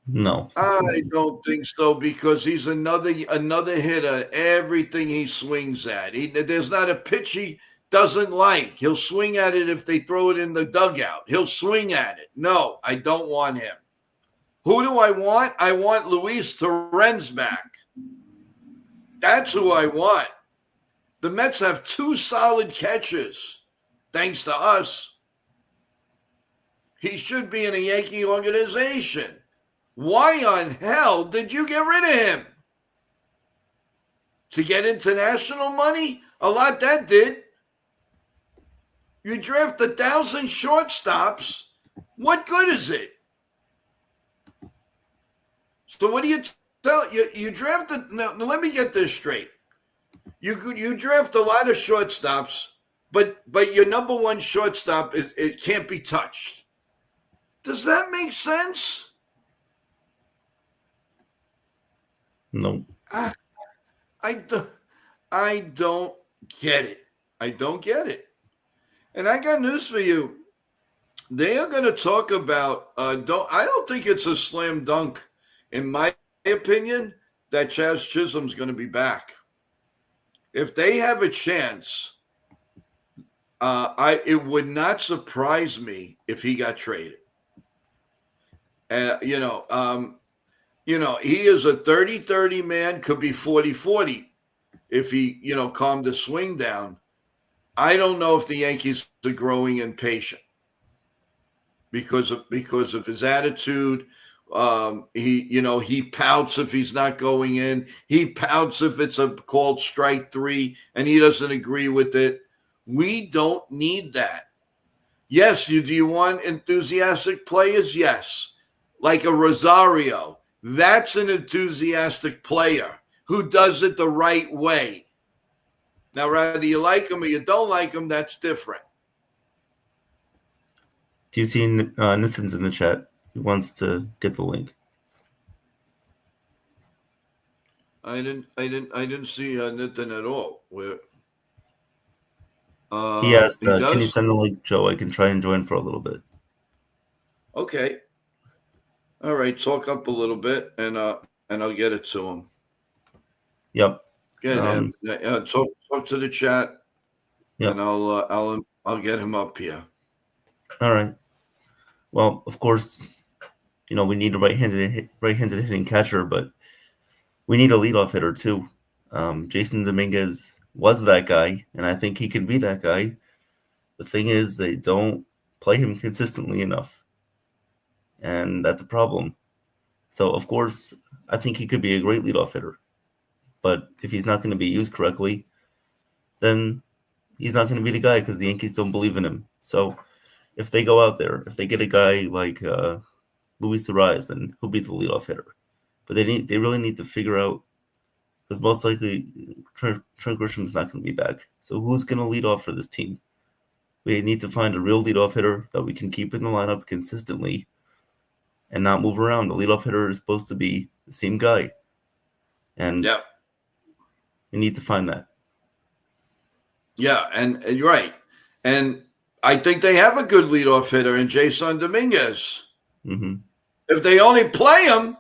No. I don't think so, because he's another hitter. Everything he swings at. There's not a pitch he doesn't like. He'll swing at it if they throw it in the dugout. He'll swing at it. No, I don't want him. Who do I want? I want Luis Torrens back. That's who I want. The Mets have 2 solid catchers, thanks to us. He should be in a Yankee organization. Why on hell did you get rid of him? To get international money? A lot that did. You draft 1,000 shortstops. What good is it? So what do you tell you drafted? Now let me get this straight. You draft a lot of shortstops, but your number one shortstop it can't be touched. Does that make sense? No. I don't get it. I don't get it. And I got news for you. They are going to talk about. I don't think it's a slam dunk, in my opinion, that Chaz Chisholm's going to be back. If they have a chance, it would not surprise me if he got traded. He is a 30-30 man, could be 40-40 if he, calmed the swing down. I don't know if the Yankees are growing impatient because of his attitude. He pouts if he's not going in. He pouts if it's a called strike 3 and he doesn't agree with it. We don't need that. Yes, do you want enthusiastic players? Yes. Like a Rosario. That's an enthusiastic player who does it the right way. Now, whether you like him or you don't like him, that's different. Do you see Nathan's in the chat? He wants to get the link. I didn't see Nathan at all. Where? He asked, "Can you send the link, Joe? I can try and join for a little bit." Okay. All right. Talk up a little bit, and I'll get it to him. Yep. Talk to the chat. Yep. And I'll get him up here. All right. Well, of course, we need a right-handed hitting catcher, but we need a leadoff hitter too. Jason Dominguez was that guy, and I think he can be that guy. The thing is, they don't play him consistently enough, and that's a problem. So, of course, I think he could be a great leadoff hitter, but if he's not going to be used correctly, then he's not going to be the guy because the Yankees don't believe in him. So, if they go out there, if they get a guy like Luis Ariz, then he'll be the leadoff hitter. But they really need to figure out, because most likely Trent Grisham's not going to be back. So who's going to lead off for this team? We need to find a real leadoff hitter that we can keep in the lineup consistently and not move around. The leadoff hitter is supposed to be the same guy. And we need to find that. Yeah, and you're right. And I think they have a good leadoff hitter in Jason Dominguez. Mm-hmm. If they only play him,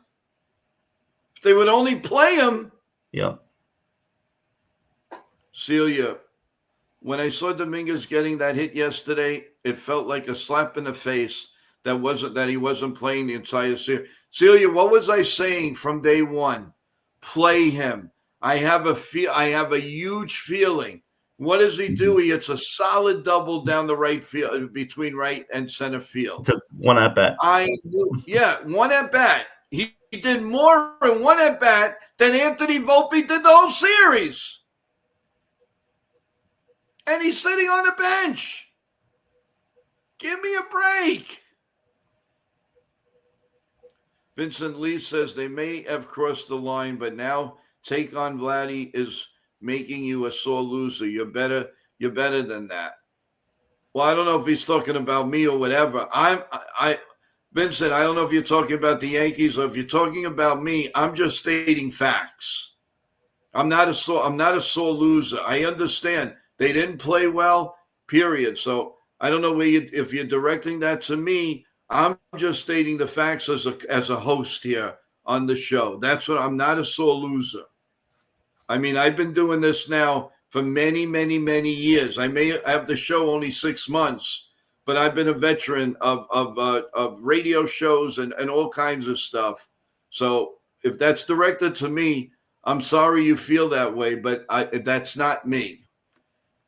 if they would only play him. Yeah. Celia, when I saw Dominguez getting that hit yesterday, it felt like a slap in the face that he wasn't playing the entire series. Celia, what was I saying from day one? Play him. I have a huge feeling. What does he do? He hits a solid double down the right field between right and center field. Took one at bat. One at bat. He did more in one at bat than Anthony Volpe did the whole series. and he's sitting on the bench. Give me a break. Vincent Lee says they may have crossed the line, but now take on Vladdy is making you a sore loser. You're better than that. Well, I don't know if he's talking about me or whatever. Vincent, I don't know if you're talking about the Yankees or if you're talking about me. I'm just stating facts. I'm not a sore loser. I understand they didn't play well, period. So I don't know if you're directing that to me. I'm just stating the facts as a host here on the show. That's what I'm not a sore loser. I mean, I've been doing this now for many, many, many years. I may have the show only 6 months, but I've been a veteran of radio shows and all kinds of stuff. So if that's directed to me, I'm sorry you feel that way, but that's not me.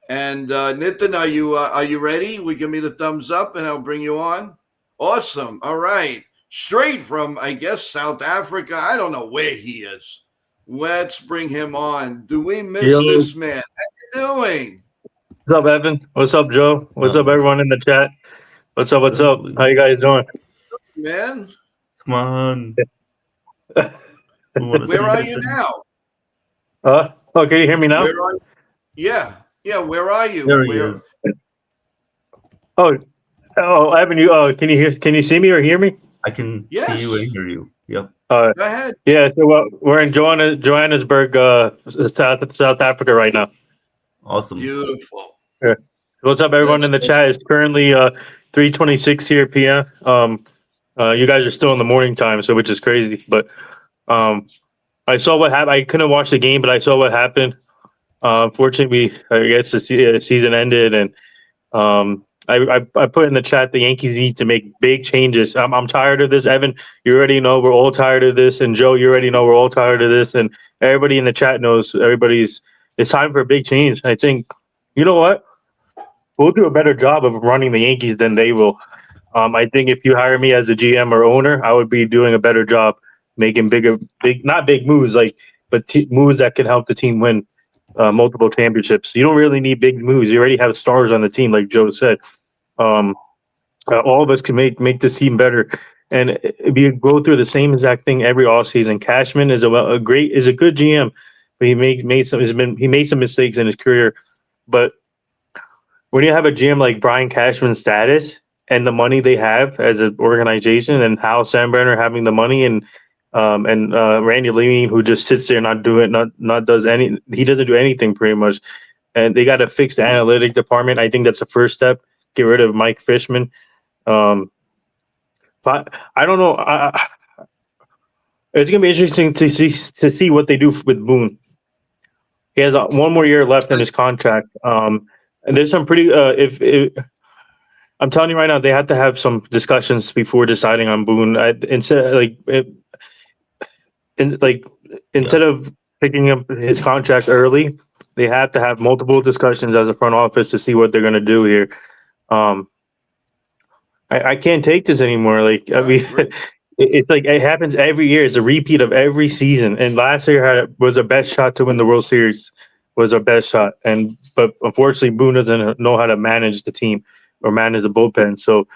And Nitin, are you ready? Will you give me the thumbs up and I'll bring you on? Awesome. All right. Straight from, I guess, South Africa. I don't know where he is. Let's bring him on. Do we miss this man? How you doing? What's up, Evan? What's up, Joe? What's up, everyone in the chat? What's up? What's up? How you guys doing? Man. Come on. Where are you now? Oh, can you hear me now? Where are you? Yeah. Where are you? There he is. Oh, Evan, can you see me or hear me? I can see you and hear you. Yep. Go ahead. Yeah, so we're in Johannesburg, South Africa right now. Awesome. Beautiful. Yeah. What's up, everyone in the chat? It's currently 3:26 here p.m. You guys are still in the morning time, so which is crazy. But I saw what happened. I couldn't watch the game, but I saw what happened. Unfortunately, I guess the season ended, and I put in the chat the Yankees need to make big changes. I'm tired of this, Evan. You already know we're all tired of this, and Joe, you already know we're all tired of this, and everybody in the chat knows it's time for a big change. I think, you know what? We'll do a better job of running the Yankees than they will. I think if you hire me as a GM or owner, I would be doing a better job making not big moves, but moves that can help the team win multiple championships. You don't really need big moves. You already have stars on the team, like Joe said. All of us can make this team better, and we go through the same exact thing every offseason. Cashman is a good GM, but he made some mistakes in his career. But when you have a GM like Brian Cashman's status and the money they have as an organization, and Hal Sandbrenner having the money, and Randy Levine, who just sits there he doesn't do anything pretty much, and they got to fix the analytic department. I think that's the first step. Get rid of Mike Fishman. I don't know. It's gonna be interesting to see what they do with Boone. He has one more year left in his contract. And there's some pretty. I'm telling you right now, they have to have some discussions before deciding on Boone. Instead of picking up his contract early, they have to have multiple discussions as a front office to see what they're going to do here. I can't take this anymore. It's like it happens every year. It's a repeat of every season. And last year was our best shot to win the World Series. Was our best shot, but unfortunately, Boone doesn't know how to manage the team or manage the bullpen. So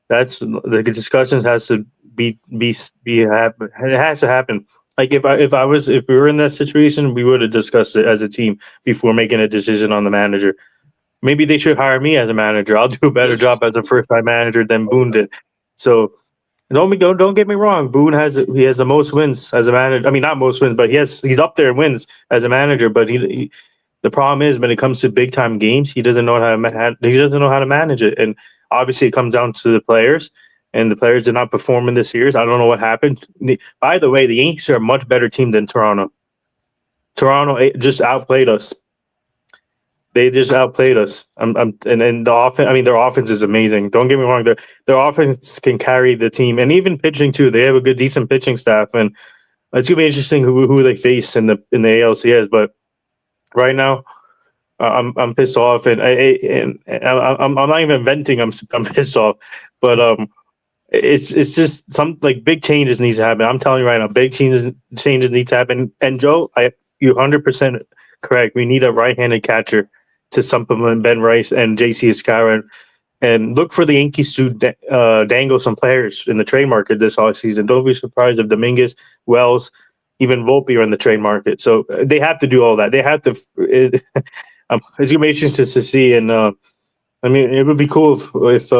that's the discussions has to be happen. It has to happen. Like if we were in that situation, we would have discussed it as a team before making a decision on the manager. Maybe they should hire me as a manager. I'll do a better job as a first-time manager than Boone did. So don't get me wrong. Boone has the most wins as a manager. I mean, not most wins, but he's up there in wins as a manager. But the problem is when it comes to big-time games, he doesn't know how to manage it. And obviously, it comes down to the players. And the players did not perform in this series. I don't know what happened. By the way, the Yankees are a much better team than Toronto. Toronto just outplayed us. They just outplayed us. And then the offense. I mean, their offense is amazing. Don't get me wrong. Their offense can carry the team, and even pitching too. They have a decent pitching staff, and it's gonna be interesting who they face in the ALCS. But right now, I'm pissed off, and I'm not even venting. I'm pissed off, but it's just some big changes needs to happen. I'm telling you right now, big changes need to happen. And Joe, you're 100% correct. We need a right-handed catcher. to supplement Ben Rice and JC Escara, and look for the Yankees to dangle some players in the trade market this offseason. Don't be surprised if Dominguez, Wells, even Volpe are in the trade market. So they have to do all that. They have to. It's gonna be interesting to see. And I mean, it would be cool if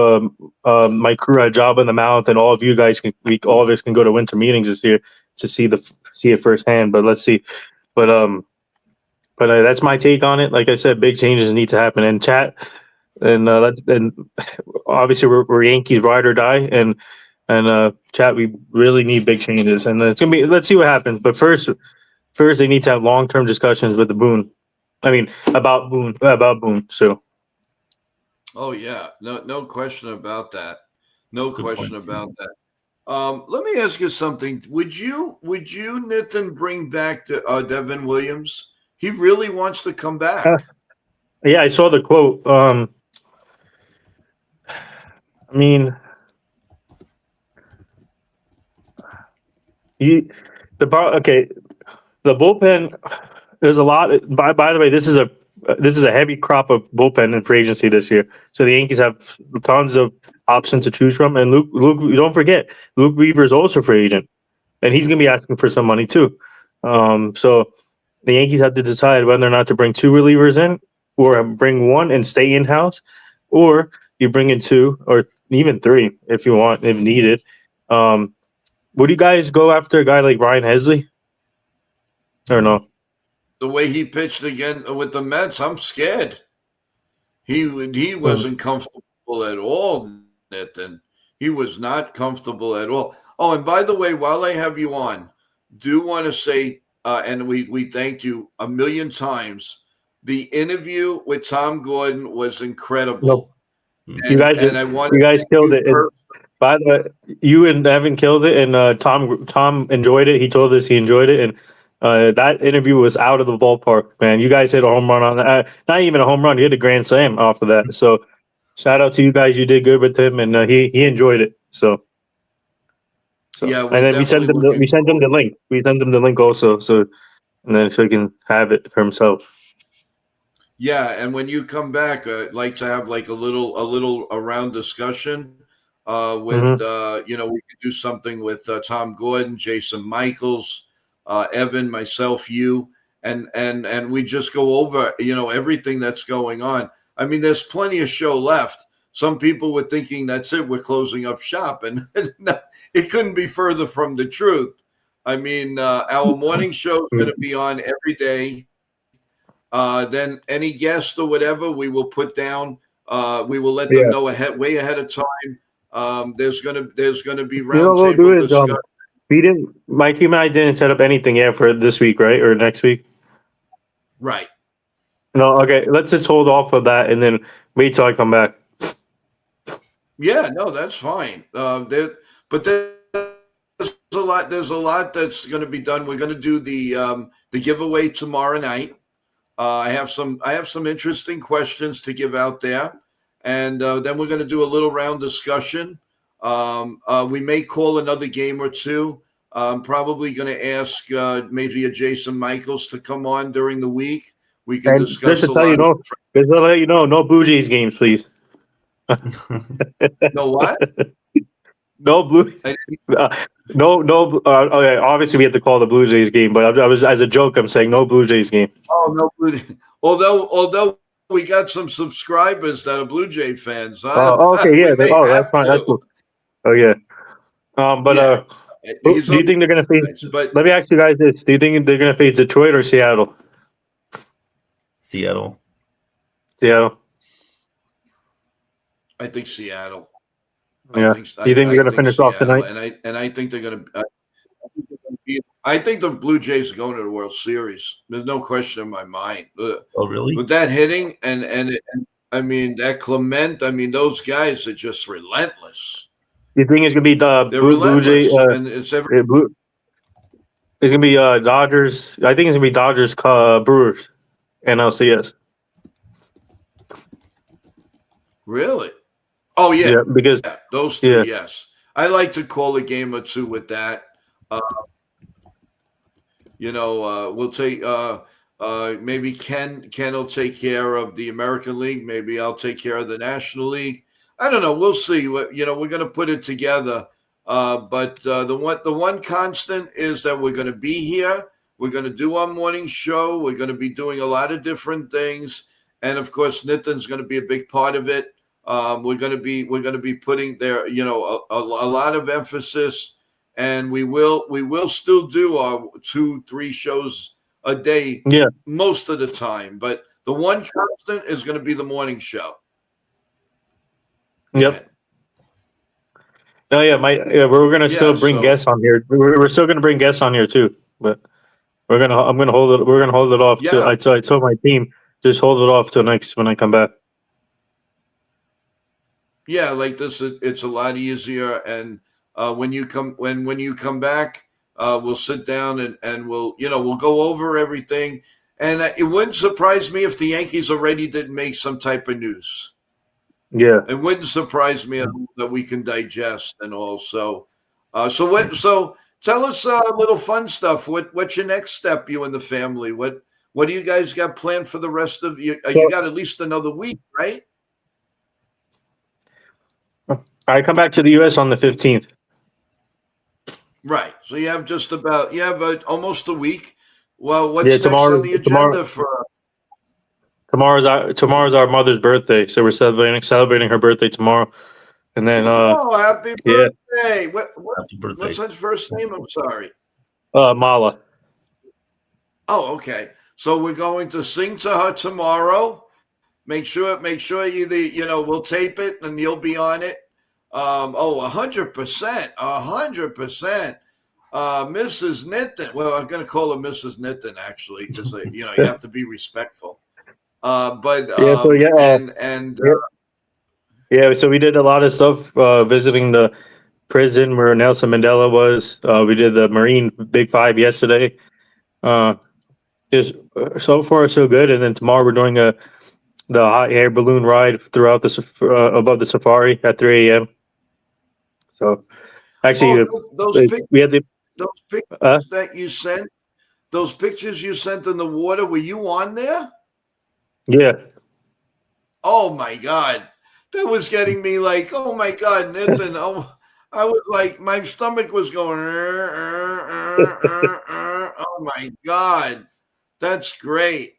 my crew had Job in the Mouth and all of you guys all of us can go to winter meetings this year to see it firsthand. But let's see. But that's my take on it. Like I said, big changes need to happen. And chat, and obviously we're Yankees ride or die, and chat, we really need big changes. And it's gonna be. Let's see what happens. But first they need to have long-term discussions with the Boone. I mean, about Boone. So. Oh yeah, no question about that. No Good question point, about that. Let me ask you something. Would you, Nitin, bring back Devin Williams? He really wants to come back. Yeah, I saw the quote. I mean, the bullpen. There's a lot. By the way, this is a heavy crop of bullpen in free agency this year. So the Yankees have tons of options to choose from. And Luke, don't forget, Luke Weaver is also free agent, and he's going to be asking for some money too. So the Yankees have to decide whether or not to bring two relievers in, or bring one and stay in house, or you bring in two or even three if you want, if needed. Would you guys go after a guy like Ryan Hesley, or no? The way he pitched again with the Mets, I'm scared. He wasn't comfortable at all, Nitin. He was not comfortable at all. Oh, and by the way, while I have you on, do want to say, and we thanked you a million times. The interview with Tom Gordon was incredible. Nope. You guys killed it. By the way, you and Evan killed it, and Tom enjoyed it. He told us he enjoyed it, and that interview was out of the ballpark, man. You guys hit a home run on that. Not even a home run. You hit a grand slam off of that. So shout out to you guys. You did good with him, and he enjoyed it. So yeah. And then we sent him the link. We sent him the link also. So and then so he can have it for himself. Yeah, and when you come back, I'd like to have like a little around discussion. With we could do something with Tom Gordon, Jason Michaels, Evan, myself, you, and we just go over everything that's going on. I mean, there's plenty of show left. Some people were thinking that's it, we're closing up shop, and it couldn't be further from the truth. I mean, our morning show is going to be on every day. Then any guest or whatever we will put down. We will let them know way ahead of time. There's gonna be roundtable discussion. My team and I didn't set up anything yet for this week, right, or next week. Right. No, okay. Let's just hold off of that and then wait till I come back. Yeah, no, that's fine. But there's a lot. There's a lot that's going to be done. We're going to do the giveaway tomorrow night. I have some interesting questions to give out there. And then we're going to do a little round discussion. We may call another game or two. I'm probably going to ask maybe a Jason Michaels to come on during the week. We can discuss just to let you know, no Blue Jays games, please. No what? No Blue. No. Okay, obviously we have to call the Blue Jays game, but I was as a joke. I'm saying no Blue Jays game. Oh, no Blue Jays. Although we got some subscribers that are Blue Jay fans. Okay, yeah. That's fine. That's cool. Oh, yeah. Do you think they're going to face? But let me ask you guys this: do you think they're going to face Detroit or Seattle? Seattle. I think Seattle. Yeah. Do you think they're going to finish off tonight? And I think they're going to. I think the Blue Jays are going to the World Series. There's no question in my mind. Oh, really? With that hitting and I mean that Clement, I mean those guys are just relentless. You think it's going to be the Blue Jays? And it's going to be Dodgers. I think it's going to be Dodgers, Brewers, NLCS. Really? Oh yeah, because those two. Yes, I like to call a game or two with that. We'll take Maybe Ken will take care of the American League. Maybe I'll take care of the National League. I don't know. We'll see. We're going to put it together. But the one constant is that we're going to be here. We're going to do our morning show. We're going to be doing a lot of different things, and of course, Nitin's going to be a big part of it. We're going to be putting there, a lot of emphasis, and we will still do our 2-3 shows a day, most of the time. But the one constant is going to be the morning show. Yep. Oh yeah, we're gonna still bring guests on here. We're still gonna bring guests on here too, but we're gonna hold it off. Yeah. I told my team just hold it off till next when I come back. Yeah, like this, it's a lot easier. And when you come back, we'll sit down and we'll go over everything. And it wouldn't surprise me if the Yankees already didn't make some type of news. Yeah, it wouldn't surprise me that we can digest and all. So tell us a little fun stuff. What's your next step, you and the family? What do you guys got planned for the rest of you? You got at least another week, right? I come back to the U.S. on the 15th. Right. So you have almost a week. Well, what's next on the agenda for? Tomorrow's our mother's birthday, so we're celebrating her birthday tomorrow, and then happy birthday! Happy birthday. What's her first name? I'm sorry. Mala. Oh, okay. So we're going to sing to her tomorrow. Make sure we'll tape it and you'll be on it. 100%, 100%. Mrs. Nitin. Well, I'm going to call her Mrs. Nitin actually, because you have to be respectful. So we did a lot of stuff visiting the prison where Nelson Mandela was. We did the Marine Big Five yesterday. So far so good. And then tomorrow we're doing the hot air balloon ride throughout above the safari at 3 a.m. So actually, we had those pictures that you sent. Those pictures you sent in the water. Were you on there? Yeah. Oh my God, that was getting me like, oh my God, Nitin. Oh, I was like, my stomach was going. Oh my God, that's great.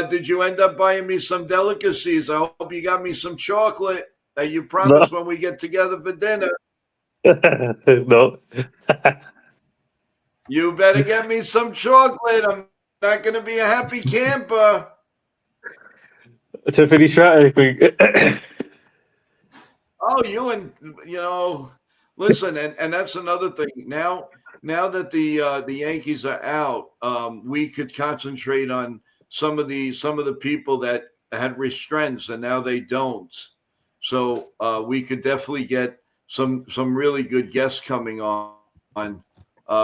Did you end up buying me some delicacies? I hope you got me some chocolate that you promised when we get together for dinner. No. You better get me some chocolate. I'm not going to be a happy camper. Tiffany strategy. Listen, and that's another thing. Now that the Yankees are out, we could concentrate on some of the people that had restraints and now they don't. So we could definitely get some really good guests coming on.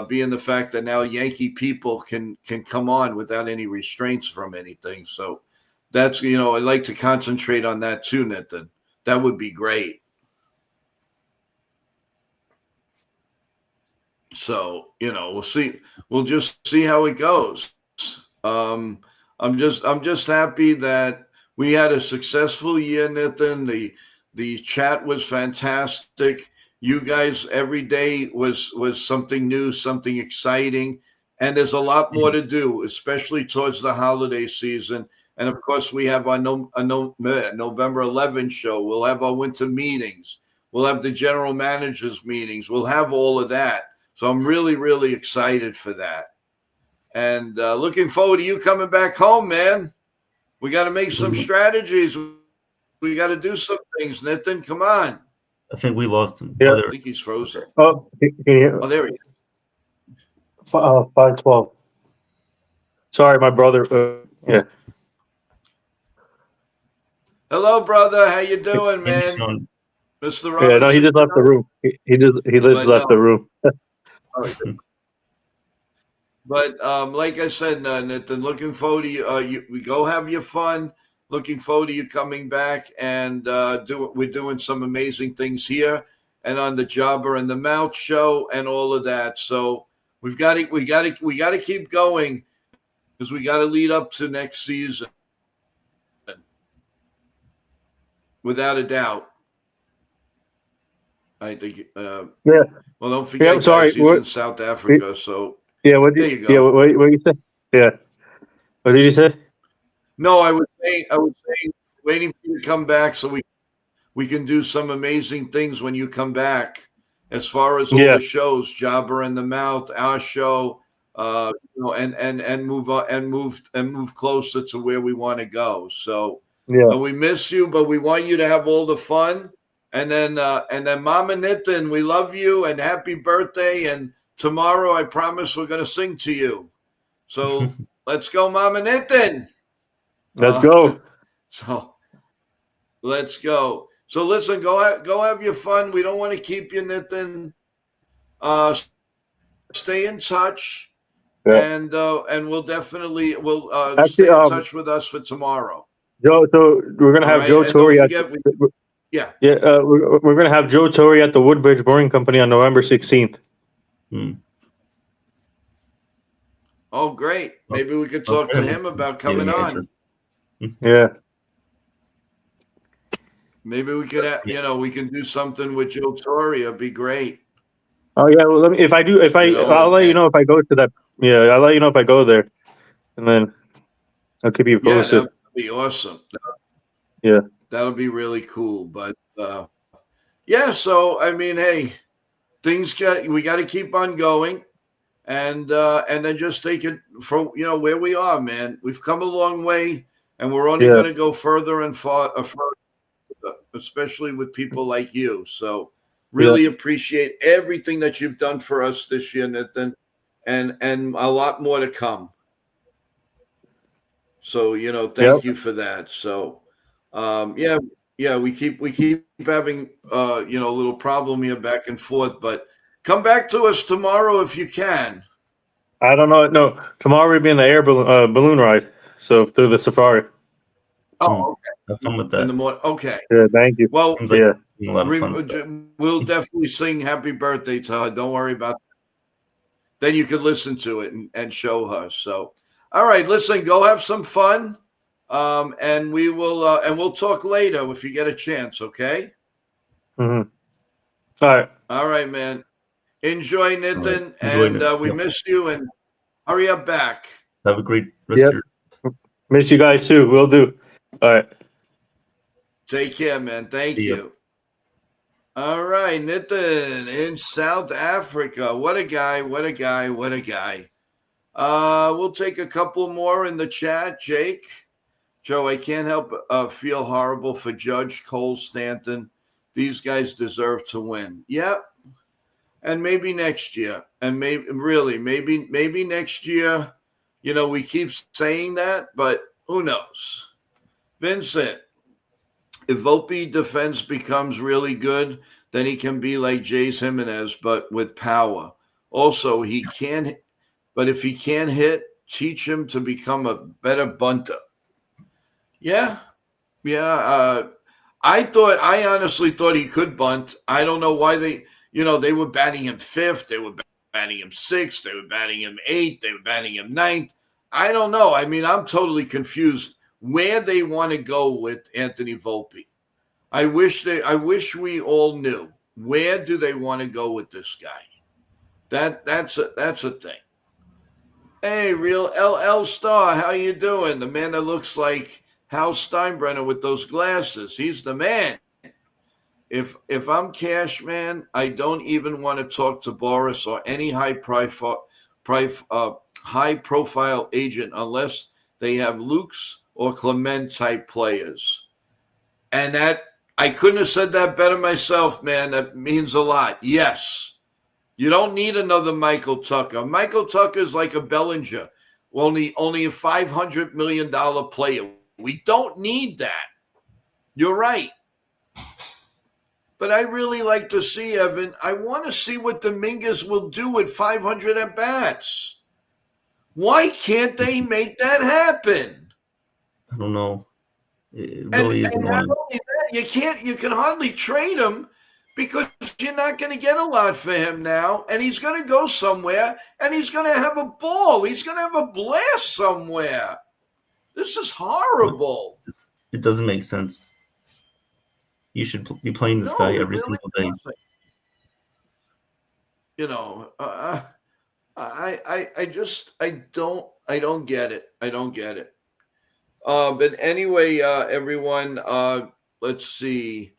Being the fact that now Yankee people can come on without any restraints from anything. So that's, I'd like to concentrate on that too, Nitin. That would be great. So, we'll see. We'll just see how it goes. I'm just happy that we had a successful year, Nitin. The chat was fantastic. You guys, every day was something new, something exciting. And there's a lot more to do, especially towards the holiday season. And of course, we have our November 11 show. We'll have our winter meetings. We'll have the general managers meetings. We'll have all of that. So I'm really, really excited for that. And looking forward to you coming back home, man. We got to make some strategies. We got to do some things, Nitin. Come on. I think we lost him. Yeah. I think he's frozen. Oh, there he is. 512. Sorry, my brother. Yeah. Hello, brother. How you doing, man? Mr. Robinson? Yeah, no, he just left the room. He just left the room. But like I said, Nitin, looking forward to you. We go have your fun. Looking forward to you coming back and we're doing some amazing things here and on the Jobber and the Mouth show and all of that. So we got to keep going. because we got to lead up to next season, without a doubt. I think. Yeah. Well, don't forget, Yeah, sorry. guys, he's in South Africa, so Yeah. What there did you go. Yeah. What you say? Yeah. What did you say? No, I was saying, waiting for you to come back so we can do some amazing things when you come back. As far as all Yeah. the shows, Jabber in the Mouth, our show, and move on and move closer to where we want to go. So Yeah. we miss you, but we want you to have all the fun. And then Mama Nitin, we love you and happy birthday. And tomorrow, I promise we're going to sing to you. So let's go, Mama Nitin. Let's go. So let's go. So listen, go have your fun. We don't want to keep you, Nitin. Stay in touch, Yeah. and we'll definitely Actually, stay in touch with us for tomorrow. Joe, so we're gonna have right? Joe And Torre. don't forget, We're gonna have Joe Torre at the Woodbridge Brewing Company on November 16th. Oh, great! Maybe we could talk to him about coming on. Yeah. Maybe we could, we can do something with Joe Torre. It'd be great. Oh yeah. Well, I'll let you know if I go to that. Yeah, I'll let you know if I go there, and then I'll keep you posted. Yeah, that'd be awesome. Yeah, that'll be really cool. But yeah, so I mean, hey, we got to keep on going, and then just take it from where we are, man. We've come a long way, and we're only going to go further and further, especially with people like you. So really appreciate everything that you've done for us this year, Nathan, and a lot more to come. So thank you for that. So we keep having a little problem here back and forth, but come back to us tomorrow if you can. I don't know. No, tomorrow we'll be in the air balloon ride. So through the safari. Oh, okay. Have fun with that. In the morning. Okay. Yeah, thank you. Well, Seems like a lot of fun stuff. We'll definitely sing happy birthday to her. Don't worry about that. Then you can listen to it and show her. So, all right, listen, go have some fun. And we'll talk later if you get a chance, okay? Mm-hmm. All right, man. Enjoy, Nitin, right. and we miss you, and hurry up back. Have a great rest of your... Miss you guys too. Will do. All right. Take care, man. Thank you. All right, Nitin in South Africa. What a guy, what a guy, what a guy. We'll take a couple more in the chat, Jake. Joe, I can't help feel horrible for Judge Cole Stanton. These guys deserve to win. Yep. And maybe next year. And maybe next year, we keep saying that, but who knows? Vincent, if Volpe defense becomes really good, then he can be like Jace Jimenez, but with power. Also, but if he can't hit, teach him to become a better bunter. Yeah. I honestly thought he could bunt. I don't know why they were batting him fifth. They were batting him sixth. They were batting him eighth. They were batting him ninth. I don't know. I mean, I'm totally confused where they want to go with Anthony Volpe. I wish we all knew. Where do they want to go with this guy? That's a thing. Hey, real LL Star, how you doing? The man that looks like Hal Steinbrenner with those glasses. He's the man. If I'm Cash, man, I don't even want to talk to Boris or any high profile agent unless they have Luke's or Clement type players. And that I couldn't have said that better myself, man. That means a lot. Yes. You don't need another Michael Tucker. Michael Tucker is like a Bellinger, only a $500 million player. We don't need that. You're right. But I really like to see, Evan, I want to see what Dominguez will do with 500 at-bats. Why can't they make that happen? I don't know. It really is and not only that, you can hardly trade him because you're not going to get a lot for him now, and he's going to go somewhere, and he's going to have a ball. He's going to have a blast somewhere. This is horrible. It doesn't make sense. You should be playing this guy every single day. You know, I don't get it. I don't get it. But anyway, everyone, let's see.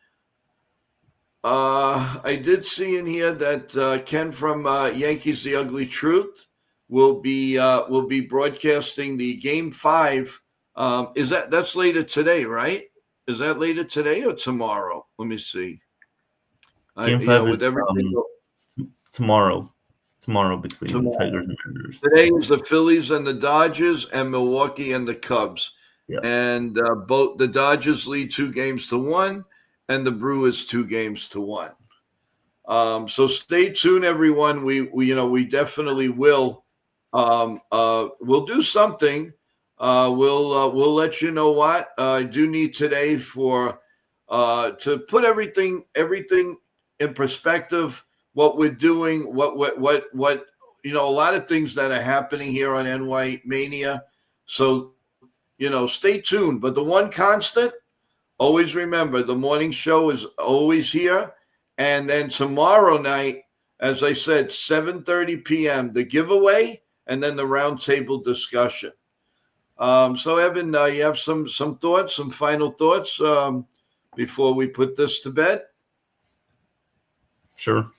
I did see in here that Ken from Yankees The Ugly Truth will be broadcasting the Game 5. That's later today, right? Is that later today or tomorrow? Let me see. Game 5 is tomorrow. Tomorrow between the Tigers and Mariners. Today is the Phillies and the Dodgers, and Milwaukee and the Cubs. Yep. And both the Dodgers lead 2-1, and the Brewers 2-1. So stay tuned, everyone. We definitely will. We'll do something. We'll let you know what I do need today for to put everything in perspective. What we're doing, what a lot of things that are happening here on NYYankeeMania. So, stay tuned. But the one constant, always remember, the morning show is always here. And then tomorrow night, as I said, 7:30 p.m., the giveaway, and then the roundtable discussion. So, Evan, you have some thoughts, some final thoughts before we put this to bed? Sure.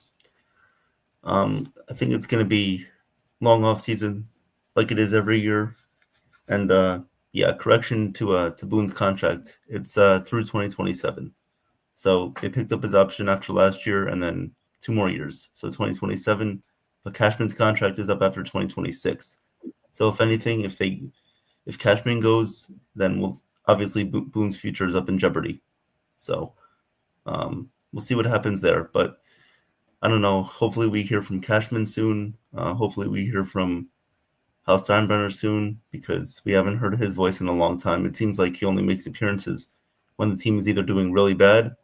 I think it's going to be long off season like it is every year. And correction to Boone's contract. It's through 2027. So they picked up his option after last year and then 2 more years. So 2027, but Cashman's contract is up after 2026. So if anything, if Cashman goes, then obviously Boone's future is up in jeopardy. So we'll see what happens there. But I don't know. Hopefully we hear from Cashman soon. Hopefully we hear from Hal Steinbrenner soon, because we haven't heard his voice in a long time. It seems like he only makes appearances when the team is either doing really bad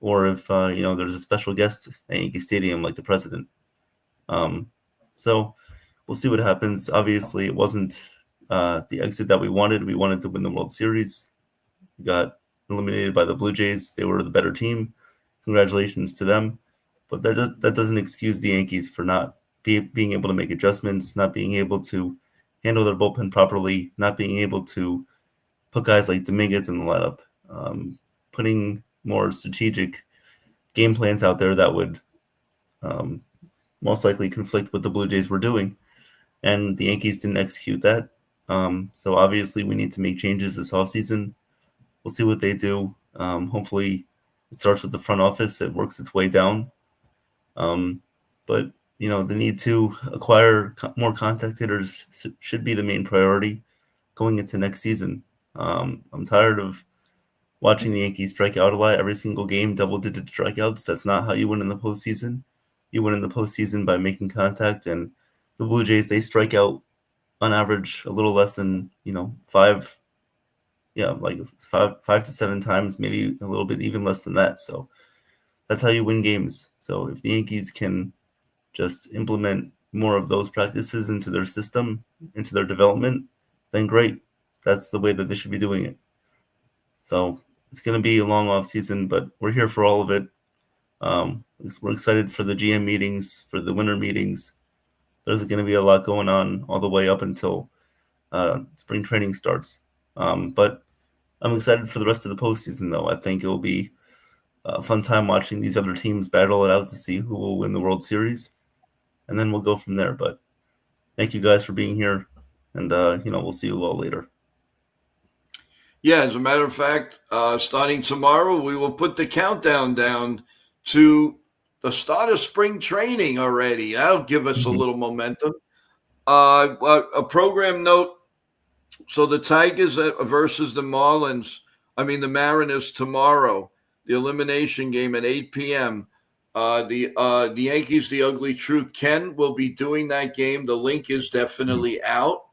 or if there's a special guest at Yankee Stadium like the president. So we'll see what happens. Obviously, it wasn't the exit that we wanted. We wanted to win the World Series. We got eliminated by the Blue Jays. They were the better team. Congratulations to them. But that doesn't excuse the Yankees for not being able to make adjustments, not being able to handle their bullpen properly, not being able to put guys like Dominguez in the lineup, putting more strategic game plans out there that would most likely conflict with the Blue Jays were doing. And the Yankees didn't execute that. So obviously we need to make changes this offseason. We'll see what they do. Hopefully it starts with the front office. It works its way down. But the need to acquire more contact hitters should be the main priority going into next season. I'm tired of watching the Yankees strike out a lot every single game, double-digit strikeouts. That's not how you win in the postseason. You win in the postseason by making contact, and the Blue Jays, they strike out on average a little less than 5 to 7 times, maybe a little bit even less than that. So that's how you win games. So if the Yankees can just implement more of those practices into their system, into their development, then great. That's the way that they should be doing it. So it's going to be a long off season, but we're here for all of it. We're excited for the GM meetings, for the winter meetings. There's going to be a lot going on all the way up until spring training starts. But I'm excited for the rest of the postseason, though. I think it will be a fun time watching these other teams battle it out to see who will win the World Series. And then we'll go from there. But thank you guys for being here. And, we'll see you all later. Yeah, as a matter of fact, starting tomorrow, we will put the countdown down to the start of spring training already. That'll give us a little momentum. A program note. So the Tigers versus the Mariners tomorrow, the elimination game at 8 p.m. The Yankees, The Ugly Truth, Ken will be doing that game. The link is definitely out.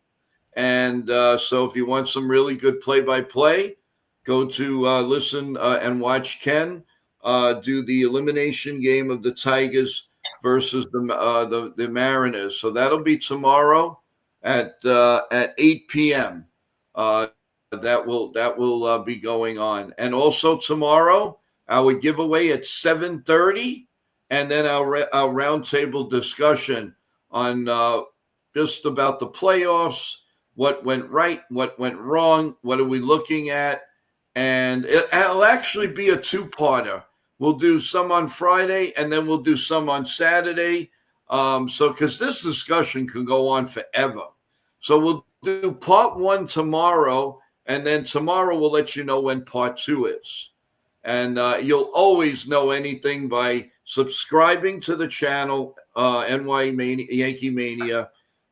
And so if you want some really good play-by-play, go to listen and watch Ken. do the elimination game of the Tigers versus the Mariners. So that'll be tomorrow at 8 p.m. That will be going on, and also tomorrow our giveaway at 7:30, and then our roundtable discussion on just about the playoffs, what went right, what went wrong, what are we looking at, and it'll actually be a two-parter. We'll do some on Friday, and then we'll do some on Saturday. So because this discussion can go on forever. So we'll do part one tomorrow, and then tomorrow we'll let you know when part two is. And you'll always know anything by subscribing to the channel, NYYankeeMania,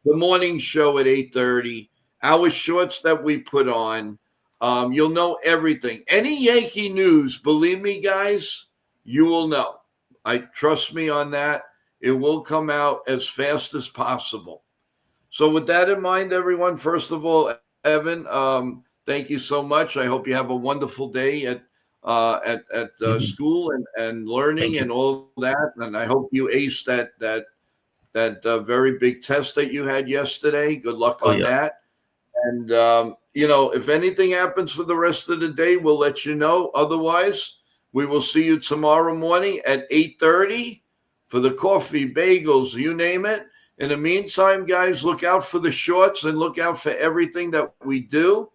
the morning show at 8:30, our shorts that we put on. You'll know everything. Any Yankee news, believe me, guys, you will know. Trust me on that. It will come out as fast as possible. So with that in mind, everyone, first of all, Evan, thank you so much. I hope you have a wonderful day at school and learning and all that. And I hope you aced that very big test that you had yesterday. Good luck on that. And, if anything happens for the rest of the day, we'll let you know. Otherwise, we will see you tomorrow morning at 8:30 for the coffee, bagels, you name it. In the meantime, guys, look out for the shorts and look out for everything that we do.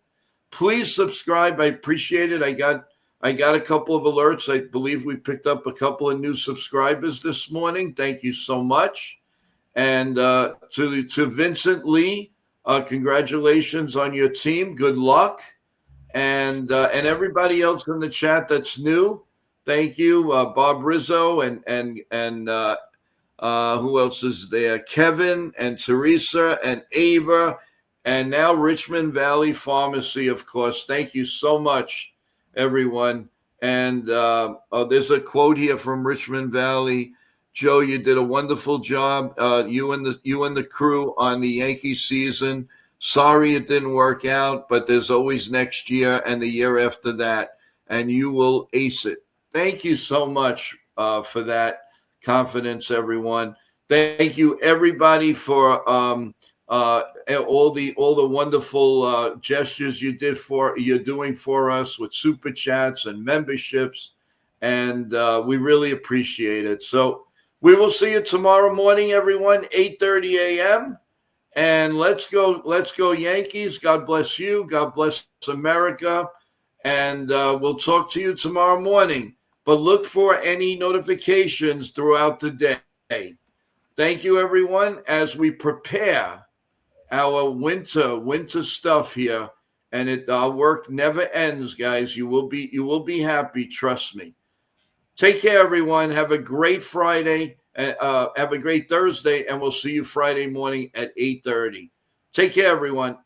Please subscribe. I appreciate it. I got a couple of alerts. I believe we picked up a couple of new subscribers this morning. Thank you so much. And to Vincent Lee, congratulations on your team. Good luck. And everybody else in the chat that's new, thank you. Bob Rizzo and who else is there? Kevin and Teresa and Ava, and now Richmond Valley Pharmacy, of course. Thank you so much, everyone. And there's a quote here from Richmond Valley. Joe, you did a wonderful job. You and the crew on the Yankee season. Sorry it didn't work out, but there's always next year and the year after that, and you will ace it. Thank you so much for that confidence, everyone. Thank you, everybody, for all the wonderful gestures you're doing for us with super chats and memberships, and we really appreciate it. So we will see you tomorrow morning, everyone, 8:30 a.m. And let's go Yankees. God bless you. God bless America. And we'll talk to you tomorrow morning. But look for any notifications throughout the day. Thank you, everyone, as we prepare our winter stuff here. And our work never ends, guys. You will be happy. Trust me. Take care, everyone. Have a great Friday. Have a great Thursday, and we'll see you Friday morning at 8:30. Take care, everyone.